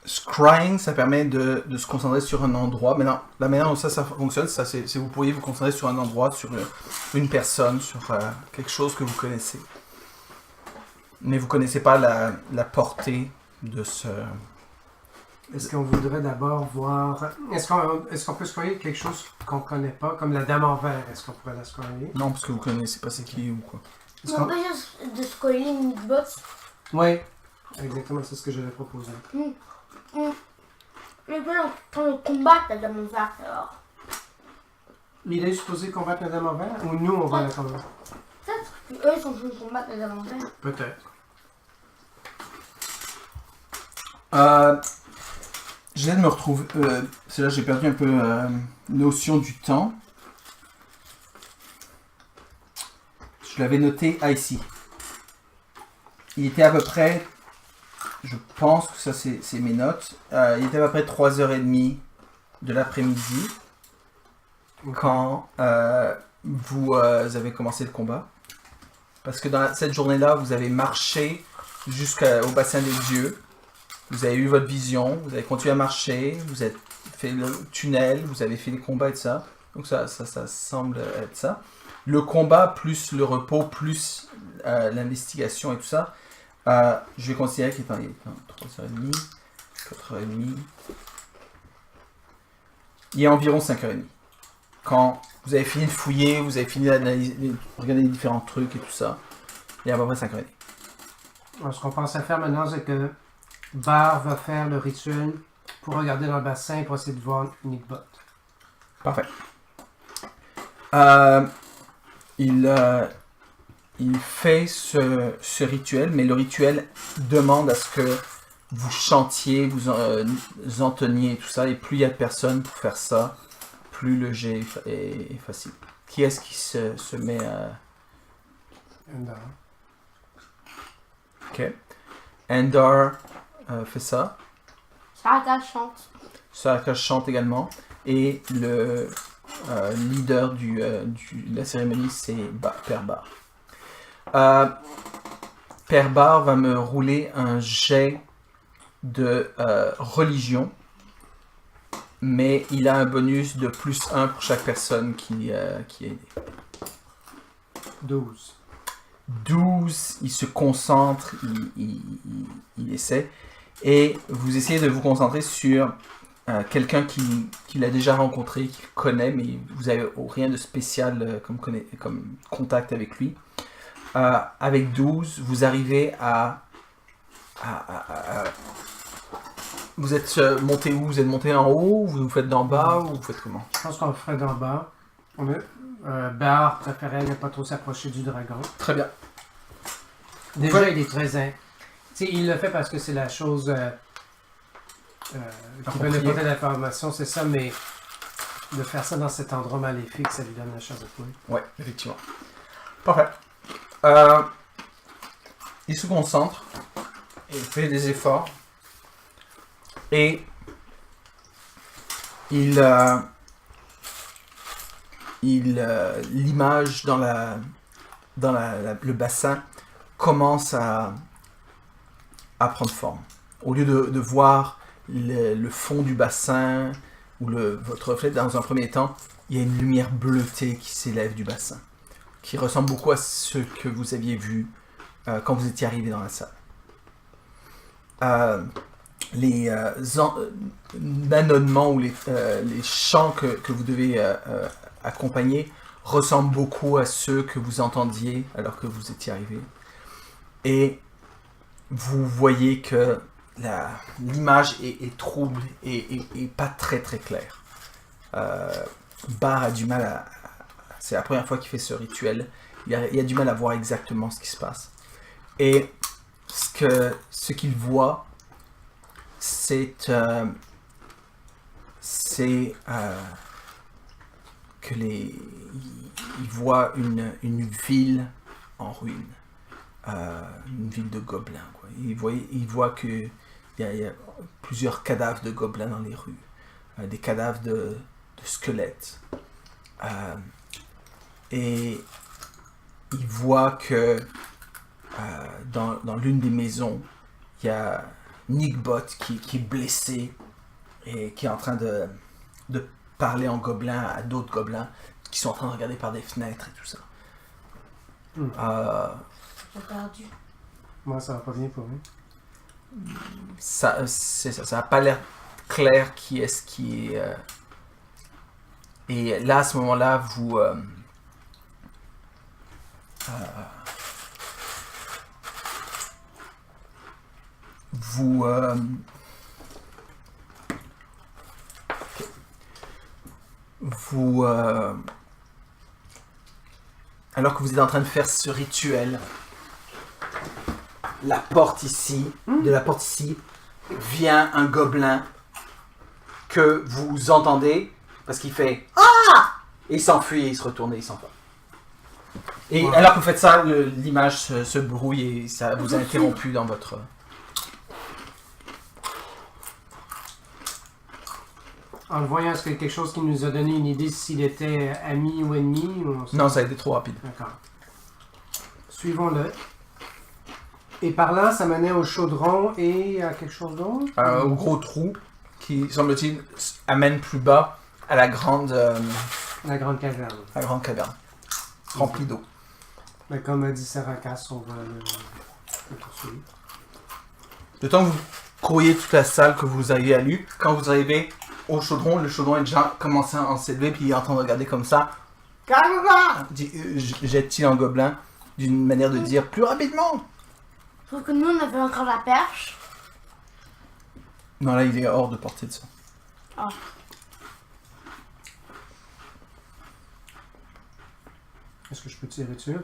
Scrying, ça permet de se concentrer sur un endroit. Maintenant, la manière dont ça fonctionne, c'est vous pourriez vous concentrer sur un endroit, sur une personne, sur quelque chose que vous connaissez. Mais vous ne connaissez pas la portée de ce... Est-ce qu'on voudrait d'abord voir... Est-ce qu'on peut scroller quelque chose qu'on connaît pas, comme la dame en verre? Est-ce qu'on pourrait la scroller? Non, parce que vous connaissez pas c'est qui ou quoi. On peut juste de scroller une box. Oui, exactement, c'est ce que j'avais proposé. Je peux en train de combattre la dame en verre alors. Il est supposé combattre la dame en verre ou nous on va la combattre? Peut-être qu'eux sont en train de combattre la dame en verre. Peut-être. J'essaie de me retrouver... c'est là j'ai perdu un peu notion du temps. Je l'avais noté ici. Il était à peu près... Je pense que ça c'est mes notes. Il était à peu près 3h30 de l'après-midi quand vous avez commencé le combat. Parce que dans cette journée-là, vous avez marché jusqu'au bassin des dieux. Vous avez eu votre vision, vous avez continué à marcher, vous avez fait le tunnel, vous avez fait les combats et tout ça. Donc ça semble être ça. Le combat plus le repos plus l'investigation et tout ça. Je vais considérer qu'il est en 3h30, 4h30. Il y a environ 5h30. Quand vous avez fini de fouiller, vous avez fini d'analyser, de regarder les différents trucs et tout ça, il y a à peu près 5h30. Alors, ce qu'on pense à faire maintenant, c'est que Bar va faire le rituel pour regarder dans le bassin pour essayer de voir Nickbot. Parfait. Il fait ce rituel, mais le rituel demande à ce que vous chantiez, vous entonniez et tout ça, et plus il y a de personnes pour faire ça, plus le jet est facile. Qui est-ce qui se met à... Endar. Ok. Endar fait ça. Saraka chante. Saraka chante également. Et le leader de la cérémonie, c'est Père Bar. Père Bar va me rouler un jet de religion. Mais il a un bonus de +1 pour chaque personne qui est aidée. 12. 12, il se concentre, il essaie. Et vous essayez de vous concentrer sur quelqu'un qu'il a déjà rencontré, qu'il connaît, mais vous n'avez rien de spécial comme contact avec lui. Avec 12, vous arrivez à vous êtes monté où? Vous êtes monté en haut? Vous faites d'en bas? Ou vous faites comment? Je pense qu'on le ferait d'en bas. Bar préférait ne pas trop s'approcher du dragon. Très bien. Déjà, Ouais. il est très... il le fait parce que c'est la chose qui veut lui porter l'information, c'est ça, mais de faire ça dans cet endroit maléfique, ça lui donne la chance de trouver. Ouais, effectivement. Parfait. Il se concentre, il fait des efforts, et l'image dans le bassin commence à prendre forme. Au lieu de voir le fond du bassin ou votre reflet, dans un premier temps, il y a une lumière bleutée qui s'élève du bassin, qui ressemble beaucoup à ce que vous aviez vu quand vous étiez arrivé dans la salle. Les nanonnements ou les chants que vous devez accompagner ressemblent beaucoup à ceux que vous entendiez alors que vous étiez arrivé. Et vous voyez que l'image est trouble et pas très très claire. Bar a du mal à... C'est la première fois qu'il fait ce rituel. Il a du mal à voir exactement ce qui se passe. Et ce qu'il voit, c'est que il voit une ville en ruine, une ville de gobelins, quoi. Il voit que il y a plusieurs cadavres de gobelins dans les rues, des cadavres de squelettes, et il voit que dans l'une des maisons, il y a Nickbot qui est blessé et qui est en train de parler en gobelin à d'autres gobelins qui sont en train de regarder par des fenêtres et tout ça. J'ai perdu. Moi, ça va pas bien pour lui. Ça n'a pas l'air clair qui est-ce qui est... Et là, à ce moment-là, vous... alors que vous êtes en train de faire ce rituel, la porte ici, de la porte ici, vient un gobelin que vous entendez parce qu'il fait ah et il s'enfuit et il se retourne et il s'en va. Et Ouais. alors que vous faites ça, l'image se brouille et ça vous a interrompu dans votre... En le voyant, est-ce qu'il y a quelque chose qui nous a donné une idée s'il était ami ou ennemi ou... Non, ça a été trop rapide. D'accord. Suivons-le. Et par là, ça menait au chaudron et à quelque chose d'autre? Au gros trou qui, semble-t-il, amène plus bas à la grande La grande caverne. caverne, remplie d'eau. Mais comme a dit Saracas, on va le poursuivre. Le temps que vous courriez toute la salle, que vous arrivez à lui, quand vous arrivez au chaudron, le chaudron est déjà commencé à s'élever, puis il est en train de regarder comme ça. Jette-t-il en gobelin, d'une manière de dire plus rapidement. Sauf que nous, on avait encore la perche. Non, là, il est hors de portée de ça. Ah. Est-ce que je peux tirer dessus?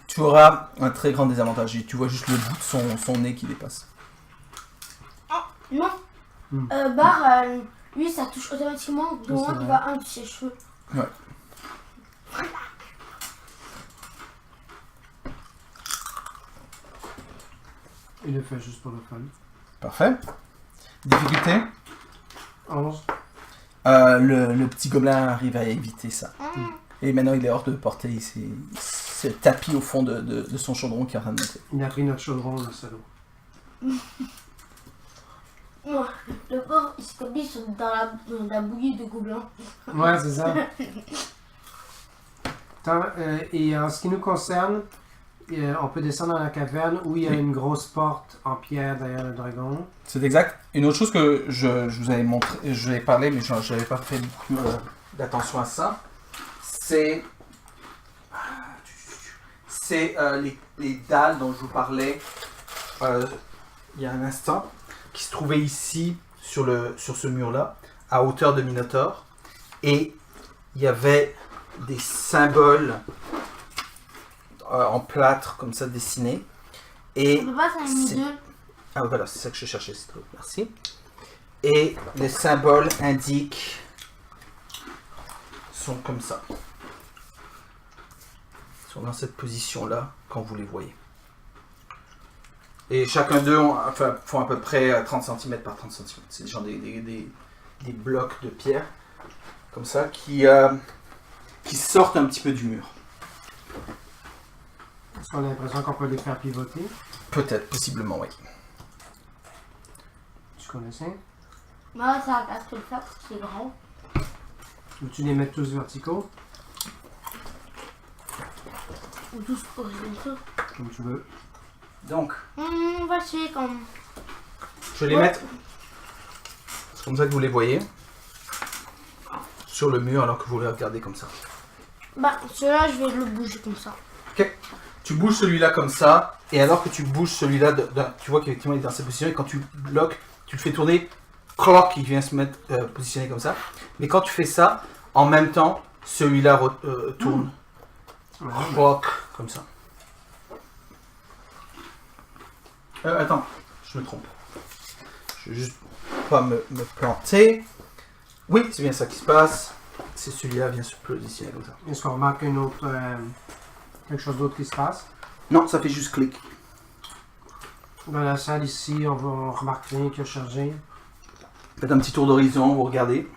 Tu auras un très grand désavantage. Tu vois juste le bout de son nez qui dépasse. Non. Lui, ça touche automatiquement. De loin, il va un de ses cheveux. Ouais. Il le fait juste pour le fun. Parfait. Difficulté. 11. Le petit gobelin arrive à éviter ça. Mm. Et maintenant, il est hors de portée. Il s'est tapis au fond de son chaudron qui est en train de monter. Il a pris notre chaudron, le salaud. Ouais, le pauvre, il s'est mis dans la bouillie de gobelins. Ouais, c'est ça. Attends, et en ce qui nous concerne, on peut descendre dans la caverne où il y a une grosse porte en pierre derrière le dragon. C'est exact. Une autre chose que je vous avais montré, je vous avais parlé, mais je n'avais pas fait beaucoup d'attention à ça, c'est les dalles dont je vous parlais il y a un instant, qui se trouvaient ici sur ce mur-là, à hauteur de Minotaur, et il y avait des symboles en plâtre comme ça dessinés. Et On peut pas s'en c'est- deux. ah voilà, c'est ça que je cherchais, c'est tout. Merci. Et les symboles indiquent sont comme ça. Ils sont dans cette position-là quand vous les voyez. Et chacun d'eux font à peu près 30 cm par 30 cm. C'est genre des blocs de pierre comme ça qui sortent un petit peu du mur. Est-ce qu'on a l'impression qu'on peut les faire pivoter? Peut-être, possiblement, oui. Tu connaissais? Moi, ça va pas se le faire parce que c'est grand. Veux-tu les mettre tous verticaux? Ou tous horizontaux. Comme tu veux. Donc, On va essayer quand même. je vais les mettre. C'est comme ça que vous les voyez. Sur le mur alors que vous les regardez comme ça. Bah, celui-là, je vais le bouger comme ça. Ok. Tu bouges celui-là comme ça. Et alors que tu bouges celui-là, tu vois qu'effectivement il est dans cette position. Et quand tu bloques, tu le fais tourner. Croc, il vient se mettre positionné comme ça. Mais quand tu fais ça, en même temps, celui-là tourne. Ouais. Croc, comme ça. Attends, je me trompe. Je vais juste pas me planter. Oui, c'est bien ça qui se passe. C'est celui-là vient se positionner comme ça. Est-ce qu'on remarque une autre, quelque chose d'autre qui se passe? Non, ça fait juste clic. Dans la salle ici, on remarque rien qui a chargé. Faites un petit tour d'horizon, vous regardez.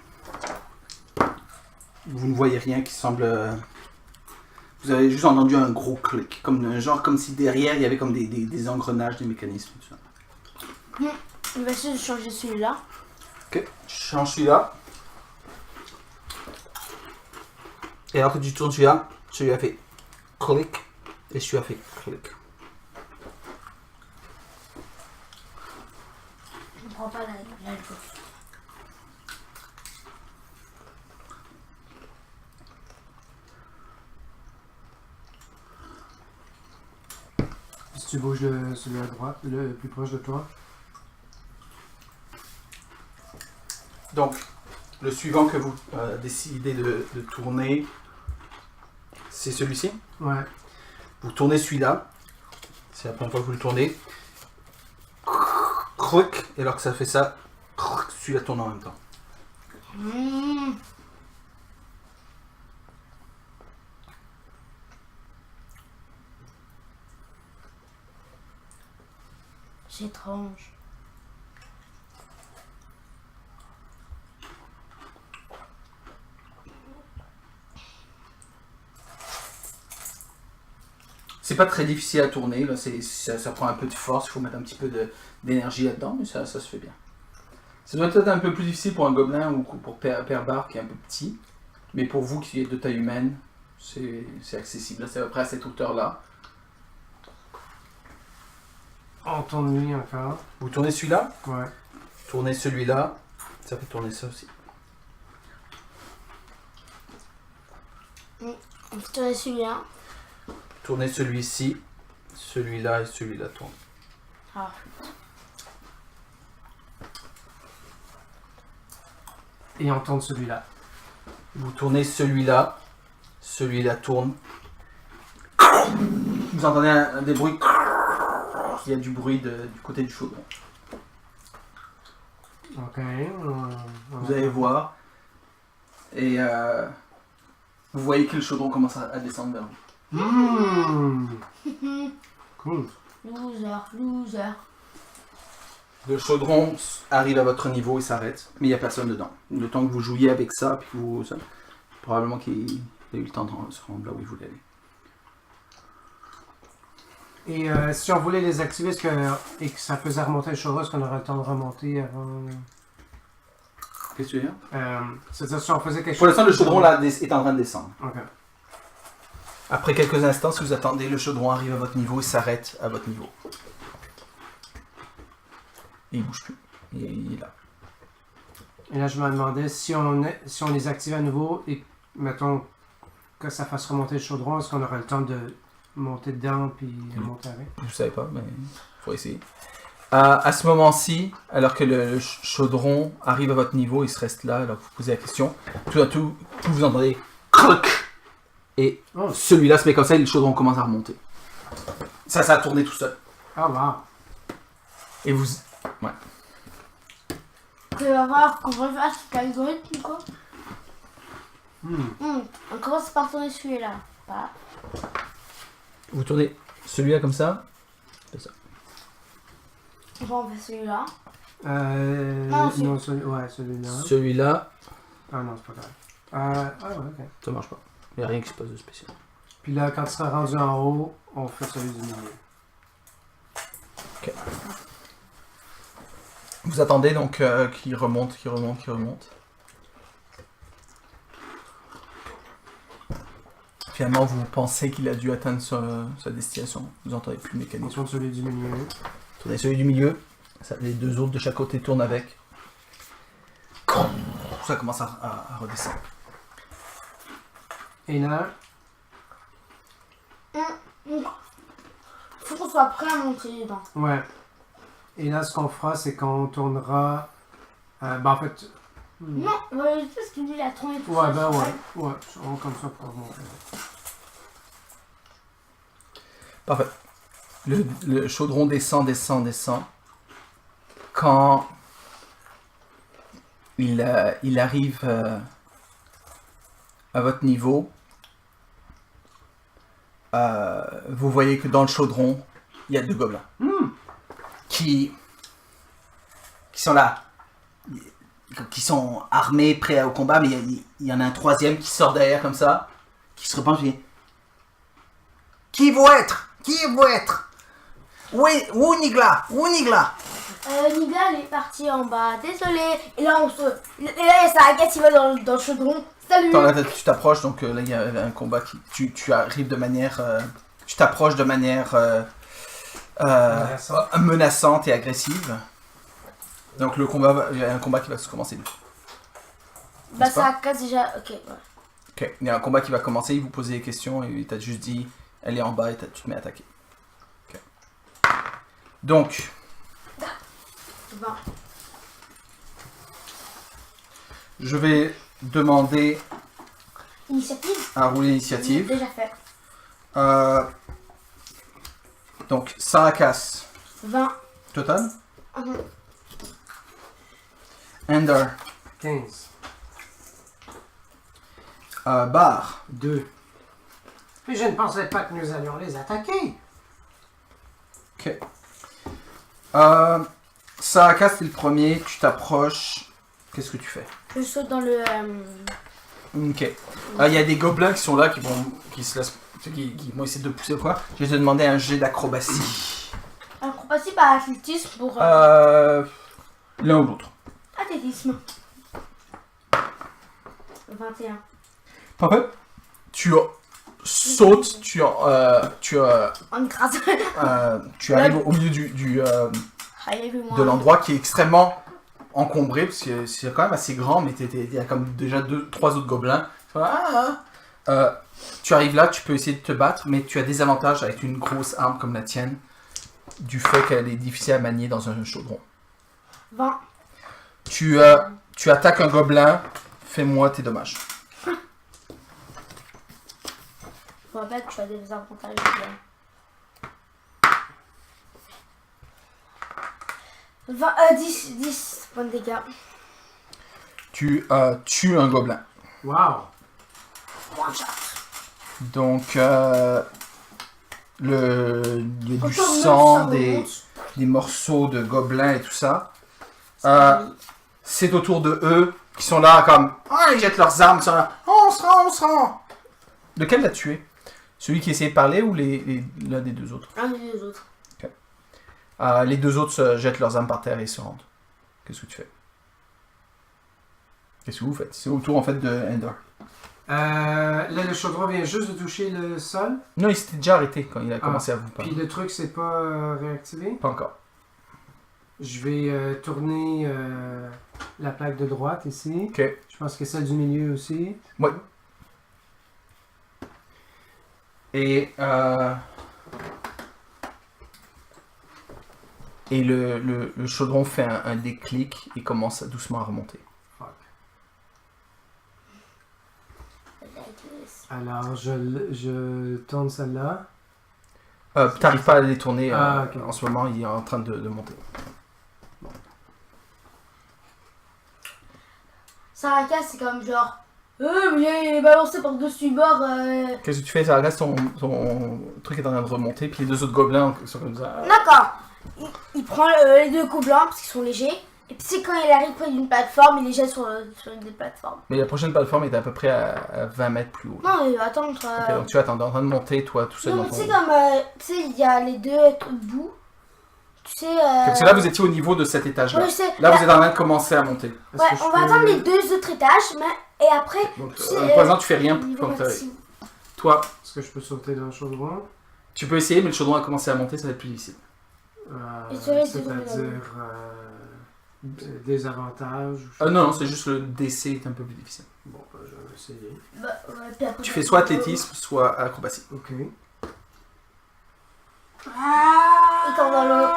Vous ne voyez rien qui semble Vous avez juste entendu un gros clic, comme si derrière il y avait comme des engrenages, des mécanismes. Tout ça. Je vais essayer de changer celui-là. Ok, je change celui-là. Et alors que tu tournes celui-là fait clic et celui-là fait clic. Je ne prends pas la Si tu bouges celui à droite, le plus proche de toi. Donc, le suivant que vous décidez de tourner, c'est celui-ci. Ouais. Vous tournez celui-là. C'est la première fois que vous le tournez. Clic, et alors que ça fait ça, celui-là tourne en même temps. C'est étrange. C'est pas très difficile à tourner, là. Ça prend un peu de force, il faut mettre un petit peu d'énergie là-dedans, mais ça se fait bien. Ça doit être un peu plus difficile pour un gobelin ou pour Père Bar qui est un peu petit, mais pour vous qui êtes de taille humaine, c'est accessible. Là, c'est à peu près à cette hauteur-là. On tourne lui encore. Vous tournez celui-là, Ouais. tournez celui-là, ça fait tourner ça aussi. On peut tourner celui-là. Tournez celui-ci, celui-là et celui-là tourne. Ah. Et on tourne celui-là. Vous tournez celui-là, celui-là tourne. Vous entendez des bruits. Il y a du bruit du côté du chaudron. Ok. Vous allez voir. Et vous voyez que le chaudron commence à descendre vers vous. Cool. Loser. Le chaudron arrive à votre niveau et s'arrête, mais il n'y a personne dedans. Le temps que vous jouiez avec ça, puis ça, probablement qu'il a eu le temps de se rendre là où il voulait aller. Et si on voulait les activer et que ça faisait remonter le chaudron, est-ce qu'on aurait le temps de remonter avant... Qu'est-ce que tu veux dire? C'est-à-dire si on faisait quelque chose... Pour l'instant, le chaudron là est en train de descendre. Ok. Après quelques instants, si vous attendez, le chaudron arrive à votre niveau et s'arrête à votre niveau. Et il bouge plus. Il est là. Et là, je me demandais si on les active à nouveau et, mettons, que ça fasse remonter le chaudron, est-ce qu'on aurait le temps de monter dedans puis monter avec? Je ne savais pas, mais il faut essayer. À ce moment-ci, alors que le chaudron arrive à votre niveau, il se reste là, alors que vous posez la question, tout à tout, vous entendez croc. Et celui-là se met comme ça et le chaudron commence à remonter. Ça a tourné tout seul. Ah, wow. Et vous... Ouais. Tu vas voir qu'on refasse l'algorithme quoi. On commence par tourner celui-là. Voilà. Vous tournez celui-là comme ça. C'est ça. On fait celui-là. Non, celui-là. Celui-là, Ah non, c'est pas grave. Ah ouais, ok. ça marche pas. Il n'y a rien qui se passe de spécial. Puis là, quand tu seras rendu en haut, on fait celui du milieu. Ok. Vous attendez donc qu'il remonte. Finalement, vous pensez qu'il a dû atteindre sa destination. Vous n'entendez plus le On mécanisme. tourne celui du milieu. Tournez celui du milieu. Les deux autres de chaque côté tournent avec. Ça commence à redescendre. Et là, Faut qu'on soit prêt à monter dedans. ouais. Et là, ce qu'on fera, c'est qu'on tournera... en fait... Non, parce qu'il dit il a tourné tout Ouais, seul, ben c'est ouais. vrai. Ouais, on va comme ça pour remonter. Parfait. Le chaudron descend. Quand il arrive à votre niveau, vous voyez que dans le chaudron, il y a deux gobelins qui sont là, qui sont armés, prêts au combat, mais il y en a un troisième qui sort derrière comme ça, qui se repenche et dit Qui vous être? Oui, où Nigla? Nigla? Nigla, elle est partie en bas. Désolé. Et là, et là, il y a Sarakas qui va dans le chaudron. Salut. Attends, là, tu t'approches, donc là, il y a un combat qui... Tu arrives de manière... tu t'approches de manière... menaçante et agressive. Donc le combat, il y a un combat qui va se commencer. Bah, Sarakas déjà. Ok, ouais. Ok, il y a un combat qui va commencer, il vous pose des questions et il t'a juste dit, elle est en bas et tu te mets à attaquer. Ok. Donc, 20. je vais demander Initiative. à rouler l'initiative. Déjà fait. Donc, Sarakas, 20. total. Mhm. Ender, 15. Bar, 2. Mais je ne pensais pas que nous allions les attaquer. ok. Sarakas, c'est le premier, tu t'approches. Qu'est-ce que tu fais? Je saute dans le. Ok. Il y a des gobelins qui sont là, qui vont essayer de pousser ou quoi. Je vais te demander un jet d'acrobatie. Acrobatie par athlétisme pour. L'un ou l'autre. Athlétisme. 21. Parfait. Tu sautes, tu En grâce. arrives au milieu de l'endroit qui est extrêmement encombré, parce que c'est quand même assez grand, mais il y a comme déjà 2-3 autres gobelins. Tu arrives là, tu peux essayer de te battre, mais tu as des avantages avec une grosse arme comme la tienne, du fait qu'elle est difficile à manier dans un chaudron. 20. Tu attaques un gobelin, fais-moi tes dommages. Je me rappelle que tu as des avantages. 10 points de dégâts. Tu tues un gobelin. Wow. One shot. Donc, il y a du sang, des morceaux de gobelins et tout ça. C'est autour de eux qui sont là comme... Ah, ils jettent leurs armes, ils sont là. On se rend. Lequel l'a tué? Celui qui essayait de parler ou l'un des deux autres? Un des deux autres. Les deux autres se jettent leurs armes par terre et se rendent. Qu'est-ce que tu fais? Qu'est-ce que vous faites? C'est autour en fait de Ender. Là, le chaudron vient juste de toucher le sol. Non, il s'était déjà arrêté quand il a commencé à vous parler. Puis le truc, c'est pas réactivé. Pas encore. Je vais tourner la plaque de droite ici. Ok. Je pense que celle du milieu aussi. Ouais. Et le chaudron fait un déclic et commence doucement à remonter. Fuck. Alors, je tourne celle-là. T'arrives pas à les tourner ok. en ce moment, il est en train de monter. Sarakas, c'est comme genre. Mais il est balancé par-dessus bord. Qu'est-ce que tu fais? Ça reste ton truc est en train de remonter, puis les deux autres gobelins sont comme ça. D'accord. Il prend les deux gobelins parce qu'ils sont légers. Et puis c'est quand il arrive près d'une plateforme, il les jette sur une des plateformes. Mais la prochaine plateforme est à peu près à 20 mètres plus haut. Non, il va attendre. Ok, donc tu vas attendre, en train de monter, toi, tout seul Non, dans mais ton... tu sais, comme. Tu sais, il y a les deux trucs bouts. Tu sais. Parce que là, vous étiez au niveau de cet étage-là. Ouais, je sais. Là, vous êtes en train de commencer à monter. Ouais, on va attendre les deux autres étages, mais. Et après. Donc, tu sais, pour l'instant, tu fais rien. niveau Donc, maximum. toi, Est-ce que je peux sauter dans le chaudron? tu peux essayer, mais le chaudron a commencé à monter, ça va être plus difficile. Et tu risques de C'est-à-dire des avantages? Ou Non, c'est juste le DC est un peu plus difficile. Bon, je vais essayer. Bah, ouais, puis après, Tu fais soit athlétisme, soit acrobatie. Ok. Il tombe dans l'eau.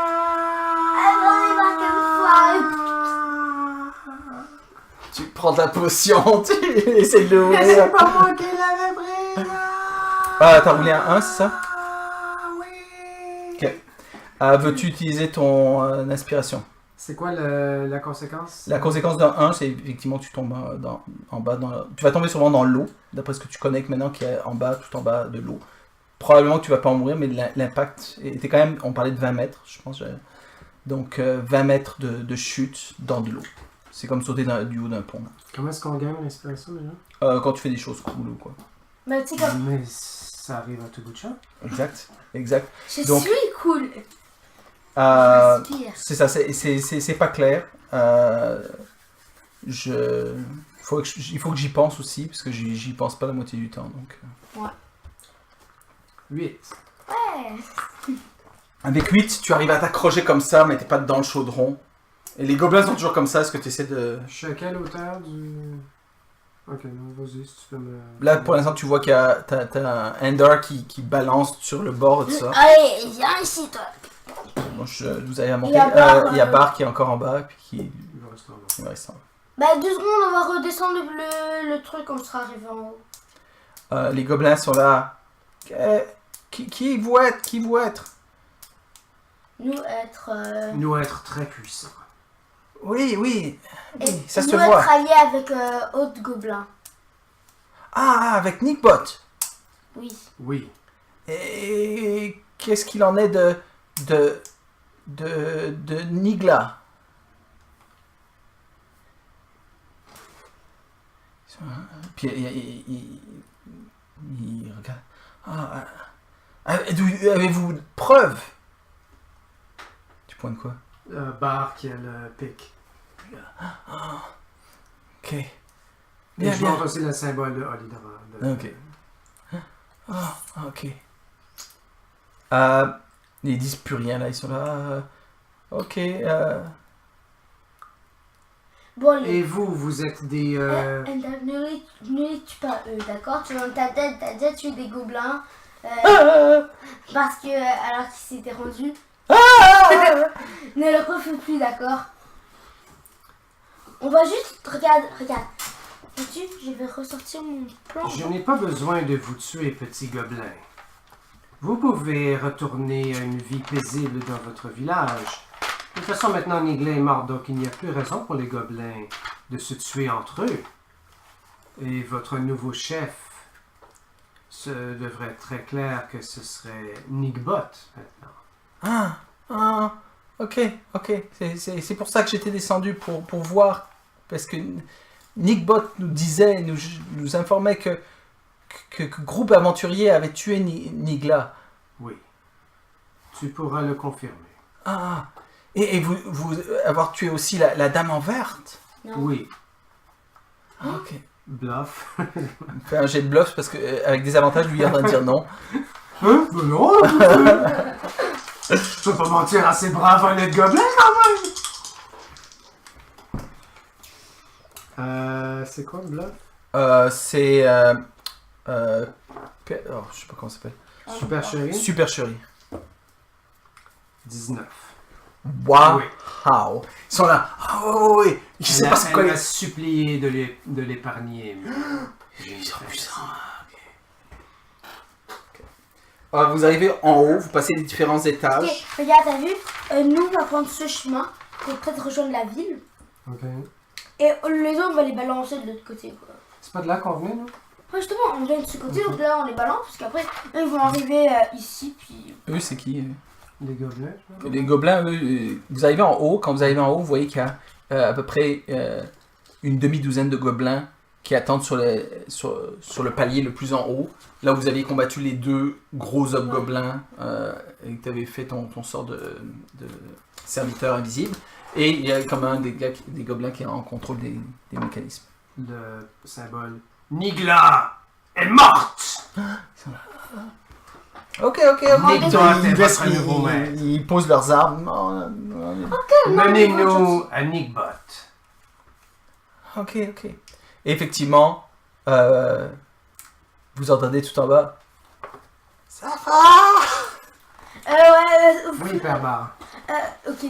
Tu prends ta potion, tu essaies de Mais c'est l'ouvrir. pas moi qui l'avais pris! T'as roulé un 1, c'est ça? Oui! Ok. Veux-tu utiliser ton inspiration? C'est quoi la conséquence? La conséquence d'un 1, c'est effectivement que tu tombes en bas. Tu vas tomber sûrement dans l'eau, d'après ce que tu connais maintenant, qui est en bas, tout en bas de l'eau. Probablement que tu vas pas en mourir, mais l'impact était quand même, on parlait de 20 mètres, je pense. Donc 20 mètres de chute dans de l'eau. C'est comme sauter du haut d'un pont. Comment est-ce qu'on gagne l'inspiration déjà? Quand tu fais des choses cool ou quoi. Mais tu sais, comme. Mais Ça arrive à tout bout de champ. Exact, exact. Je Donc- suis cool. Euh, Respire. c'est ça, c'est pas clair. Il faut que j'y pense aussi, parce que j'y pense pas la moitié du temps. Donc. 8. Ouais. Avec 8, tu arrives à t'accrocher comme ça, mais t'es pas dans le chaudron. Et les gobelins sont toujours comme ça, est-ce que tu essaies de... Je suis à quelle hauteur du... Ok, non, vas-y, si tu peux me... Là, pour l'instant, tu vois qu'il y a t'as un Endar qui balance sur le bord de ça. Allez, viens ici, toi. Bon, vous avez à monter. Il y a Bar, Il y a Bar qui est encore en bas, puis qui Il va rester en bas. il va rester en bas. Bah, 2 secondes, on va redescendre le truc quand on sera arrivé en haut. Les gobelins sont là. Qui vous êtes? Qui vous êtes? Nous être. Nous être très puissants. Oui, oui. Et Oui, ça se nous voit. être alliés avec Haute Gobelin. Ah, avec Nickbot. Oui. Oui. Et qu'est-ce qu'il en est de Nigla? Puis il regarde. Avez-vous preuve? Tu pointes quoi? Bar qui a le pic. Ok. Et Bien, je bien. montre aussi le symbole de Holidra. Ok. Ok. Ils disent plus rien là, ils sont là. Ok. Bon, les. Et vous êtes des... Enda, ne les tue pas eux, d'accord? Tu t'as déjà tué des gobelins. Parce que, alors qu'ils s'étaient rendus. Ne le refais plus, d'accord? On va juste. Regarde. Vois-tu, je vais ressortir mon plan. Je n'ai pas besoin de vous tuer, petit gobelin. Vous pouvez retourner à une vie paisible dans votre village. De toute façon, maintenant, Nigla est mort, donc il n'y a plus raison pour les gobelins de se tuer entre eux. Et votre nouveau chef, ce devrait être très clair que ce serait Nigbot, maintenant. Ok. C'est pour ça que j'étais descendu pour voir. Parce que Nickbot nous disait, nous informait que groupe aventurier avait tué Nigla. Oui. Tu pourras le confirmer. Et vous avoir tué aussi la dame en verte? Non. Oui. Ok. Bluff. Fais un jet de bluff parce que avec des avantages, lui il est en train de dire non. Hein? Non! Je peux pas mentir à ces braves honnêtes gobelins, quand même! C'est quoi le bluff? C'est je sais pas comment ça s'appelle. Super chérie? Supercherie. 19. Wow. Oui. Ils sont là. Oh oui. Je sais pas ce Elle que m'a supplié de l'épargner. mais j'ai Ils sont fait puissants. ça. Vous arrivez en haut, vous passez les différents étages. Ok, regarde, t'as vu? Nous, on va prendre ce chemin pour peut-être rejoindre la ville. Ok. Et les autres, on va les balancer de l'autre côté, quoi. C'est pas de là qu'on venait, nous? Ouais, justement, on vient de ce côté, donc là, on les balance, parce qu'après, eux, ils vont arriver ici, puis. Eux, c'est qui Les gobelins? je sais pas. Les gobelins, eux, vous arrivez en haut. Quand vous arrivez en haut, vous voyez qu'il y a à peu près une demi-douzaine de gobelins qui attendent sur le palier le plus en haut. Là où vous aviez combattu les deux gros hobgoblins et que tu avais fait ton sort de serviteur invisible. Et il y a comme un des gobelins qui est en contrôle des mécanismes. Le symbole Nigla est morte! Ok. Ils posent leurs armes. Menez-nous à Nigbot. Ok. Et effectivement, vous entendez tout en bas. Ça va? Oui, Père Bar. Ok,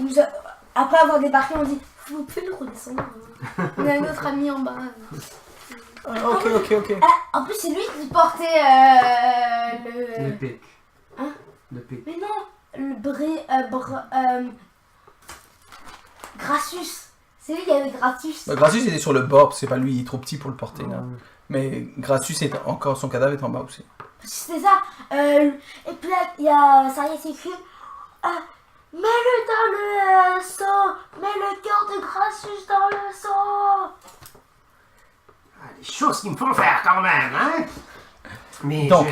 après avoir débarqué, on dit vous pouvez le redescendre. On a un autre ami en bas. Ok. En plus, c'est lui qui portait Le le. pic. Hein? Le pic. Mais non, le Gracchus. C'est lui qui avait Gracchus. Gracchus était sur le bord, parce que c'est pas lui, il est trop petit pour le porter là. Mais Gracchus est encore, son cadavre est en bas aussi. C'était ça. Et puis là, il y a ça y est, c'est écrit. Mets-le dans le seau. Mets le cœur de Gracchus dans le seau. Les choses qu'ils me font faire quand même, hein? Mais Donc.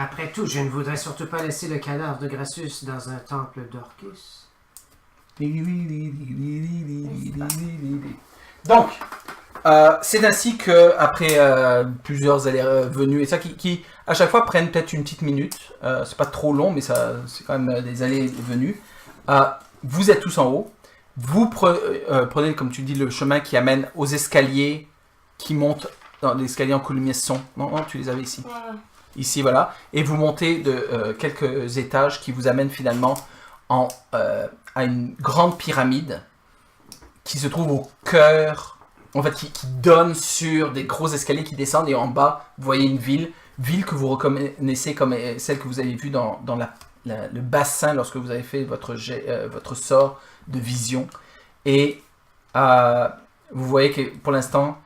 Après tout, je ne voudrais surtout pas laisser le cadavre de Grassus dans un temple d'Orcus. Donc, c'est ainsi que après plusieurs allées-venues, et ça qui à chaque fois prennent peut-être une petite minute, c'est pas trop long, mais ça c'est quand même des allées-venues. Vous êtes tous en haut, vous prenez, comme tu dis, le chemin qui amène aux escaliers qui montent dans l'escalier en colimaçon. Non, tu les avais ici. Ouais. Ici, voilà. Et vous montez de quelques étages qui vous amènent finalement à une grande pyramide qui se trouve au cœur, en fait, qui donne sur des gros escaliers qui descendent. Et en bas, vous voyez une ville que vous reconnaissez comme celle que vous avez vue dans le bassin lorsque vous avez fait votre sort de vision. Et vous voyez que pour l'instant,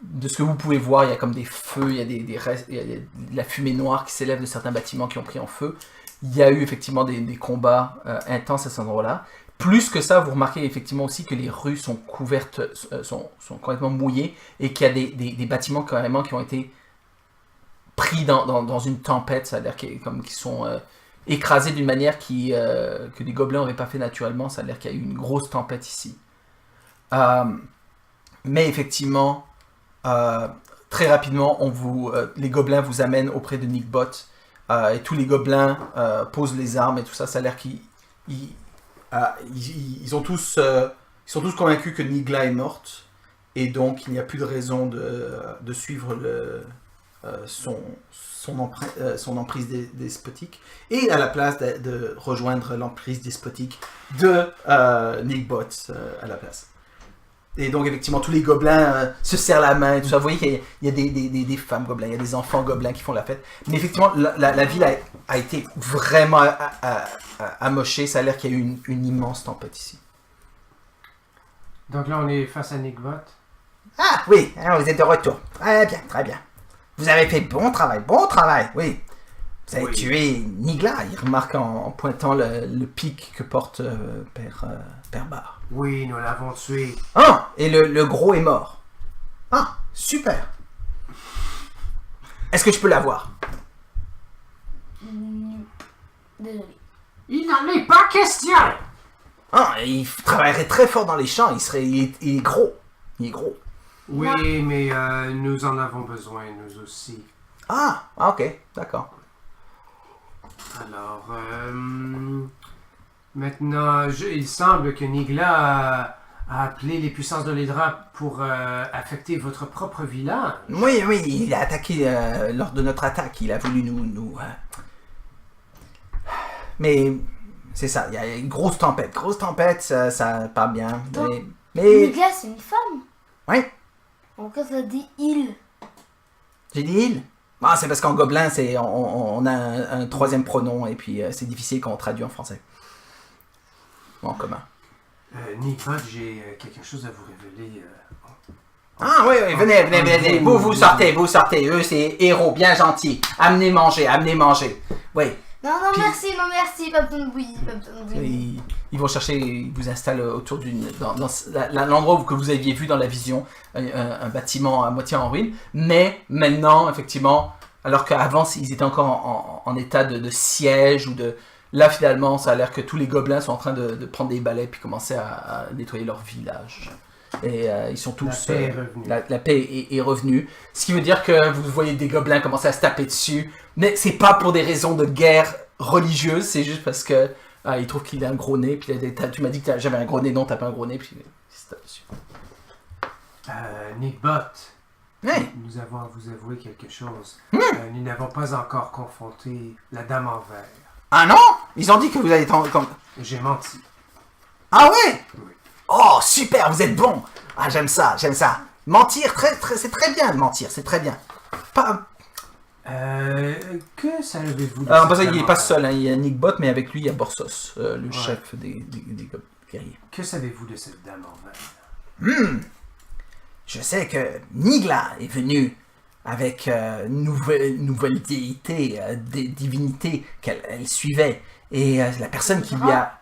de ce que vous pouvez voir, il y a comme des feux, il y a des restes, il y a de la fumée noire qui s'élève de certains bâtiments qui ont pris en feu. Il y a eu effectivement des combats intenses à cet endroit-là. Plus que ça, vous remarquez effectivement aussi que les rues sont couvertes, sont complètement mouillées et qu'il y a des bâtiments carrément qui ont été pris dans une tempête, ça a l'air qu'ils sont écrasés d'une manière que les gobelins n'auraient pas fait naturellement, ça a l'air qu'il y a eu une grosse tempête ici. Mais effectivement, très rapidement, les gobelins vous amènent auprès de Nickbot et tous les gobelins posent les armes et tout ça, ça a l'air qu'ils sont tous convaincus que Nigla est morte et donc il n'y a plus de raison de suivre son emprise despotique et à la place de rejoindre l'emprise despotique de Nickbot à la place. Et donc effectivement tous les gobelins se serrent la main et tout ça. Vous voyez qu'il y a des femmes gobelins, il y a des enfants gobelins qui font la fête. Mais effectivement la ville a été vraiment amochée. Ça a l'air qu'il y a eu une immense tempête ici. Donc là, on est face à Nickbot. Ah oui, vous êtes de retour. Très bien, très bien. Vous avez fait bon travail, oui. Vous avez tué Nigla, il remarque en pointant le pic que porte Père Bar. Oui, nous l'avons tué. Ah, et le gros est mort. Ah, super. Est-ce que je peux l'avoir? Désolé. Il n'en est pas question. Ah, il travaillerait très fort dans les champs, il est gros. Il est gros. Oui, mais nous en avons besoin, nous aussi. Ah, ok, d'accord. Alors, maintenant, il semble que Nigla a appelé les puissances de l'Hydra pour affecter votre propre village. Oui, il a attaqué lors de notre attaque, il a voulu nous Mais c'est ça, il y a une grosse tempête, ça part bien. Donc, Mais... Nigla, c'est une femme. Oui, Pourquoi ça dit il? j'ai dit il. Ah, c'est parce qu'en gobelin, on a un troisième pronom et puis c'est difficile quand on traduit en français. En commun. Nickbot, j'ai quelque chose à vous révéler. Ah oui, venez. Vous sortez. Eux, c'est héros, bien gentils. Amenez manger. Oui. Non, merci, pas besoin de bouillie, Ils vont chercher, ils vous installent autour dans l'endroit que vous aviez vu dans la vision, un bâtiment à moitié en ruine. Mais maintenant, effectivement, alors qu'avant, ils étaient encore en état de siège ou de... Là, finalement, ça a l'air que tous les gobelins sont en train de prendre des balais puis commencer à nettoyer leur village. Et ils sont tous... La paix est revenue. La paix est revenue. Ce qui veut dire que vous voyez des gobelins commencer à se taper dessus. Mais c'est pas pour des raisons de guerre religieuse, c'est juste parce que ils trouvent qu'il a un gros nez. Puis tu m'as dit que j'avais un gros nez, non, t'as pas un gros nez. Puis il se tape dessus. Nickbot, Ouais. nous avons à vous avouer quelque chose. Nous n'avons pas encore confronté la Dame en Vert. Ah non? Ils ont dit que vous allez... J'ai menti. Ah ouais? Oui. Oh, super, vous êtes bon. Ah, j'aime ça. Mentir, c'est très bien de mentir, c'est très bien. Pas... Que savez-vous de Alors, cette parce qu'il Dame n'est en pas Vert? seul, hein. Il y a Nickbot, mais avec lui, il y a Borsos, le chef des guerriers. Que savez-vous de cette Dame en Vert? Je sais que Nigla est venue avec une nouvelle déité, des divinités qu'elle suivait. Et la personne qui lui a...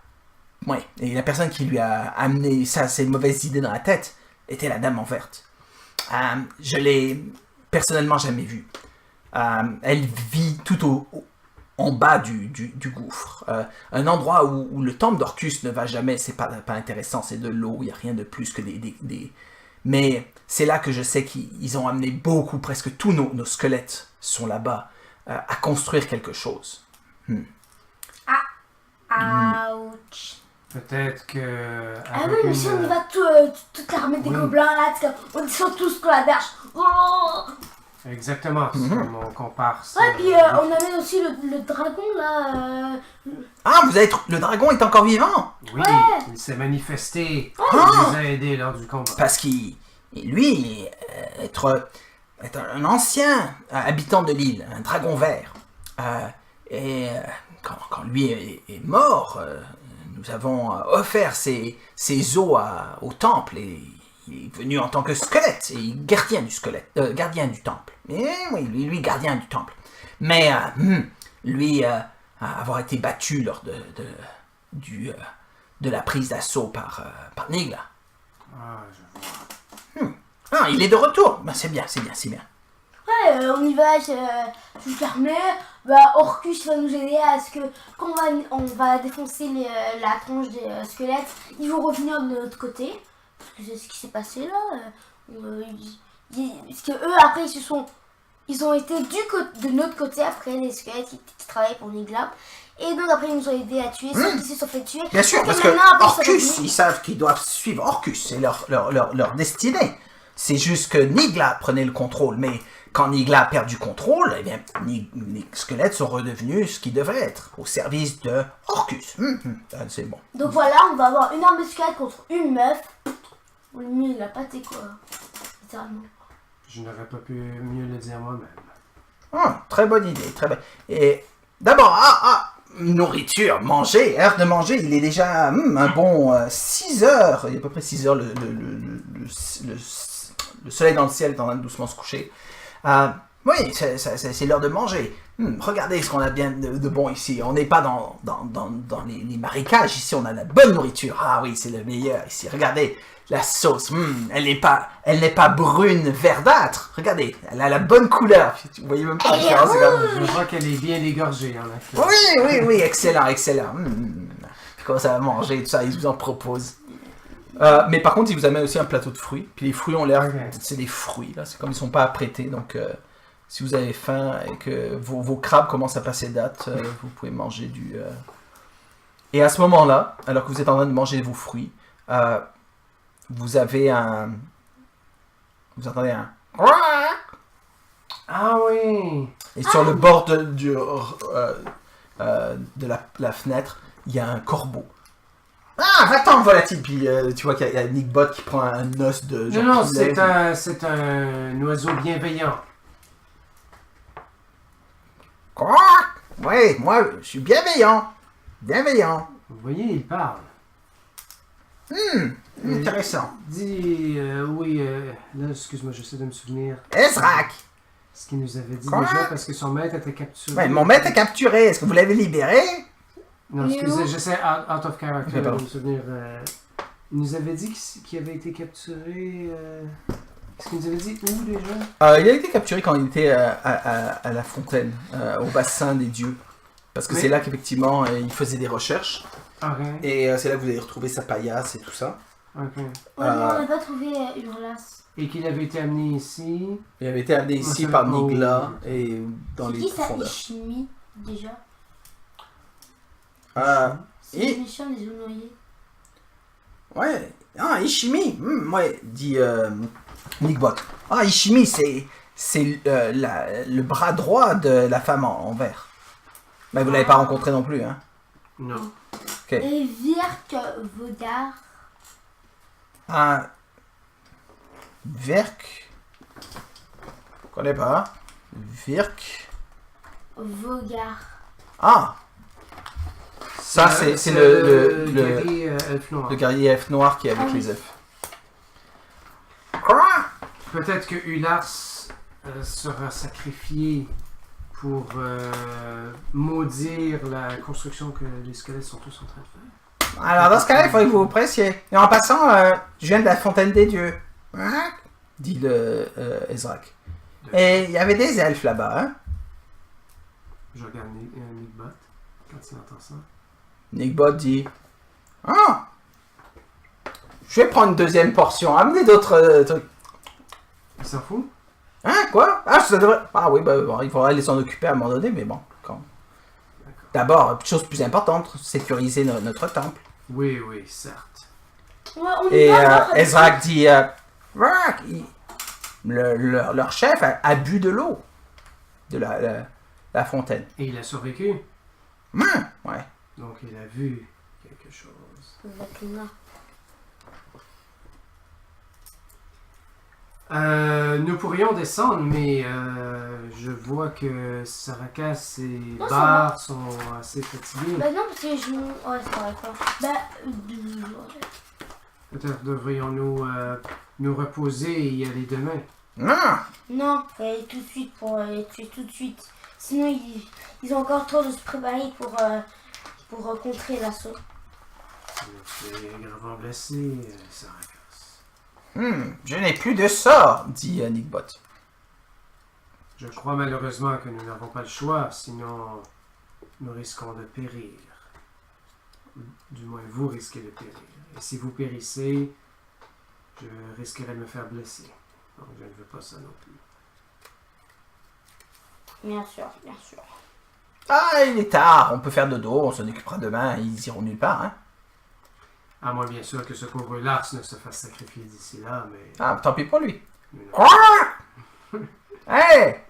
Ouais, et la personne qui lui a amené ces mauvaises idées dans la tête était la Dame en Verte. Je l'ai personnellement jamais vue. Elle vit tout en bas du gouffre. Un endroit où le temple d'Orcus ne va jamais, c'est pas intéressant, c'est de l'eau, il n'y a rien de plus que des... Mais c'est là que je sais qu'ils ont amené beaucoup, presque tous nos squelettes sont là-bas, à construire quelque chose. Ouch. Peut-être que... Ah oui, mais si on y va toute l'armée des gobelins là, on descend tous sur la berge. Oh. Exactement, c'est comme on compare ça. Ouais, puis on avait aussi le dragon là. Ah, le dragon est encore vivant? Oui, il s'est manifesté. Ah. Il nous a aidés lors du combat. Parce qu'il, lui, est un ancien habitant de l'île, un dragon vert. Et quand lui est mort, nous avons offert ses os au temple et il est venu en tant que squelette et gardien du temple. Mais oui, lui gardien du temple. Mais lui avoir été battu lors de la prise d'assaut par Nigla. Ah, je vois. Ah, il est de retour. Ben, c'est bien. Ouais, on y va, je vous permets. Orcus va nous aider à ce que quand on va défoncer la tronche des squelettes, ils vont revenir de l'autre côté. Parce que c'est ce qui s'est passé là. Parce que eux après ils ont été de notre côté après les squelettes qui travaillaient pour Nigla. Et donc après ils nous ont aidés à tuer ceux qui se sont fait tuer. Bien sûr, Donc, parce que Orcus, ils savent qu'ils doivent suivre Orcus. C'est leur destinée. C'est juste que Nigla prenait le contrôle. Mais quand Nigla a perdu contrôle, eh bien, les squelettes sont redevenus ce qu'ils devraient être, au service de Orcus. C'est bon. Donc voilà, on va avoir une arme de squelette contre une meuf. Lui, il a pâté quoi. Littéralement. Je n'aurais pas pu mieux le dire moi-même. Très bonne idée, très bonne. Et d'abord, nourriture, manger, heure de manger, il est déjà un bon 6 heures. Il y a à peu près 6 heures, le soleil dans le ciel est en train de doucement se coucher. Oui, c'est l'heure de manger. Regardez ce qu'on a bien de bon ici. On n'est pas dans les marécages. Ici, on a la bonne nourriture. Ah oui, c'est le meilleur ici. Regardez, la sauce, elle n'est pas brune verdâtre. Regardez, elle a la bonne couleur. Vous voyez même pas la différence. Je vois qu'elle est bien égorgée en effet. Oui, excellent. Je commence à manger, tout ça, ils vous en proposent. Mais par contre, ils vous amènent aussi un plateau de fruits. Puis les fruits ont l'air... C'est des fruits, là. C'est comme ils sont pas apprêtés. Donc, si vous avez faim et que vos crabes commencent à passer date, vous pouvez manger du... Et à ce moment-là, alors que vous êtes en train de manger vos fruits, vous avez un... Vous entendez un... Ah oui! Et sur le bord de la fenêtre, il y a un corbeau. Ah, va-t'en, volatile! Puis tu vois qu'il y a Nickbot qui prend un os de... Non, c'est un oiseau bienveillant. Quoi? Oui, moi, je suis bienveillant. Vous voyez, il parle. Intéressant. Dis, oui, là, excuse-moi, j'essaie de me souvenir. Ezrak! Ce qu'il nous avait dit Quoi? déjà, parce que son maître était capturé. Ouais, mon maître est capturé. Est-ce que vous l'avez libéré? Non, excusez, j'essaie out of character Okay, de me souvenir. Il nous avait dit qu'il avait été capturé. Qu'est-ce qu'il nous avait dit? Où déjà? Il a été capturé quand il était à la fontaine, au bassin des dieux. Parce que c'est là qu'effectivement, il faisait des recherches. Ok. Et c'est là que vous allez retrouver sa paillasse et tout ça. Ok. Ouais, mais on n'a pas trouvé Hurlas. Et qu'il avait été amené ici. Il avait été amené ici c'est par pas Nigla et dans C'est les qui ça, profondeurs. Ishimi, déjà? C'est Et- les méchants des eaux noyées. Ouais. Ah, Ishimi. Ouais, dit Nickbot. Ah, Ishimi, c'est le bras droit de la femme en vert. Mais vous l'avez pas rencontré non plus, hein. Non. Et Virk Vogar. Ah. Virk. Je connais pas. Virk. Vogar. Ah. Ça, c'est le guerrier elfe noir. le guerrier elfe noir qui est avec Ah oui. les elfes. Quoi? Peut-être que Ulars sera sacrifié pour maudire la construction que les squelettes sont tous en train de faire. Alors, dans ce cas-là, il faudrait que vous vous pressiez. Et en passant, je viens de la fontaine des dieux. Hein? Dit le Ezrak. Et il y avait des elfes là-bas, hein? Je regarde Nickbot quand il entend ça. Nickbot dit ah, je vais prendre une deuxième portion. Amenez d'autres trucs. Il s'en fout? Hein, quoi? Ah, ça devrait... Ah oui, bah, bon, il faudra les s'en occuper à un moment donné, mais bon. D'abord, chose plus importante, sécuriser notre temple. Oui, oui, certes. Ouais, on y Et va, alors, avec Ezrak dit leur chef a bu de l'eau de la fontaine. Et il a survécu. Ouais. Donc il a vu quelque chose. Exactement. Nous pourrions descendre, mais je vois que Saracas et Non, ça Bar sont assez fatigués. Bah non, parce que je... Ouais, c'est vrai, quoi. Bah... Peut-être devrions-nous nous reposer et y aller demain. Non, faut aller tout de suite pour les tuer tout de suite. Sinon, ils ont encore trop de se préparer pour contrer l'assaut. C'est gravement blessé, Saracas. Je n'ai plus de sort, dit Nickbot. Je crois malheureusement que nous n'avons pas le choix, sinon nous risquons de périr. Du moins, vous risquez de périr. Et si vous périssez, je risquerais de me faire blesser. Donc je ne veux pas ça non plus. Bien sûr, bien sûr. Ah, il est tard, on peut faire dodo, on s'en occupera demain, ils iront nulle part, hein. À moins bien sûr que ce pauvre Lars ne se fasse sacrifier d'ici là, mais... Ah, tant pis pour lui. mais non. Hey!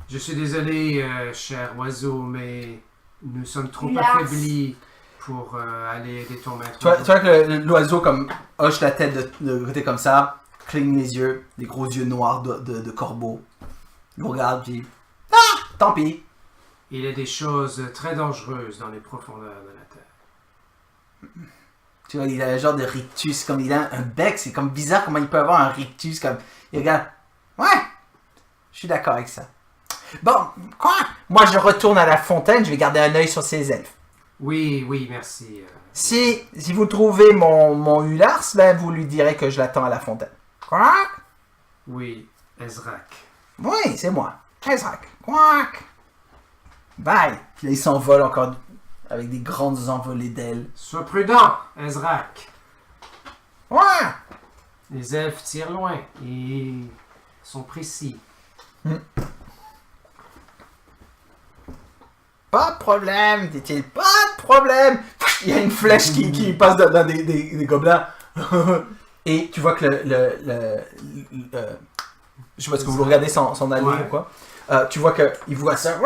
Je suis désolé, cher oiseau, mais nous sommes trop Lars. affaiblis pour aller aider ton maître. Tu vois que l'oiseau comme hoche la tête de côté comme ça, cligne les yeux, des gros yeux noirs de corbeau. Il regarde, puis tant pis. Il y a des choses très dangereuses dans les profondeurs de la Terre. Tu vois, il a un genre de rictus, comme il a un bec, c'est comme bizarre comment il peut avoir un rictus, comme... Il regarde, ouais, je suis d'accord avec ça. Bon, quoi? Moi, je retourne à la fontaine, je vais garder un œil sur ces elfes. Oui, oui, merci. Si vous trouvez mon Ulars, ben, vous lui direz que je l'attends à la fontaine. Quoi? Oui, Ezrak. Oui, c'est moi. Ezrak. Quoi? Bye. Puis là, il s'envole encore avec des grandes envolées d'ailes. Sois prudent, Ezrak. Ouais. Les elfes tirent loin et sont précis. Pas de problème, dit-il. Pas de problème. Il y a une flèche qui passe dans des gobelins. Et tu vois que je sais pas ce que vous le regardez sans aller ou quoi. Tu vois qu'il voit ça.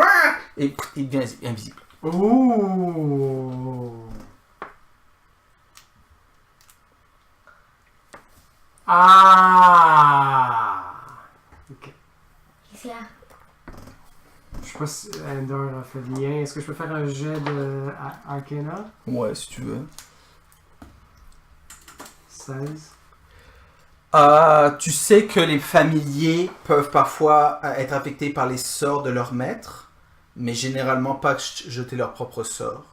Et il devient invisible. Ouh! Ah! Ok. Qu'est-ce qu'il y a? Je sais pas si Ender a fait le lien. Est-ce que je peux faire un jet de Arcana? Ouais, si tu veux. 16. Tu sais que les familiers peuvent parfois être affectés par les sorts de leur maître, mais généralement pas jeter leur propre sort.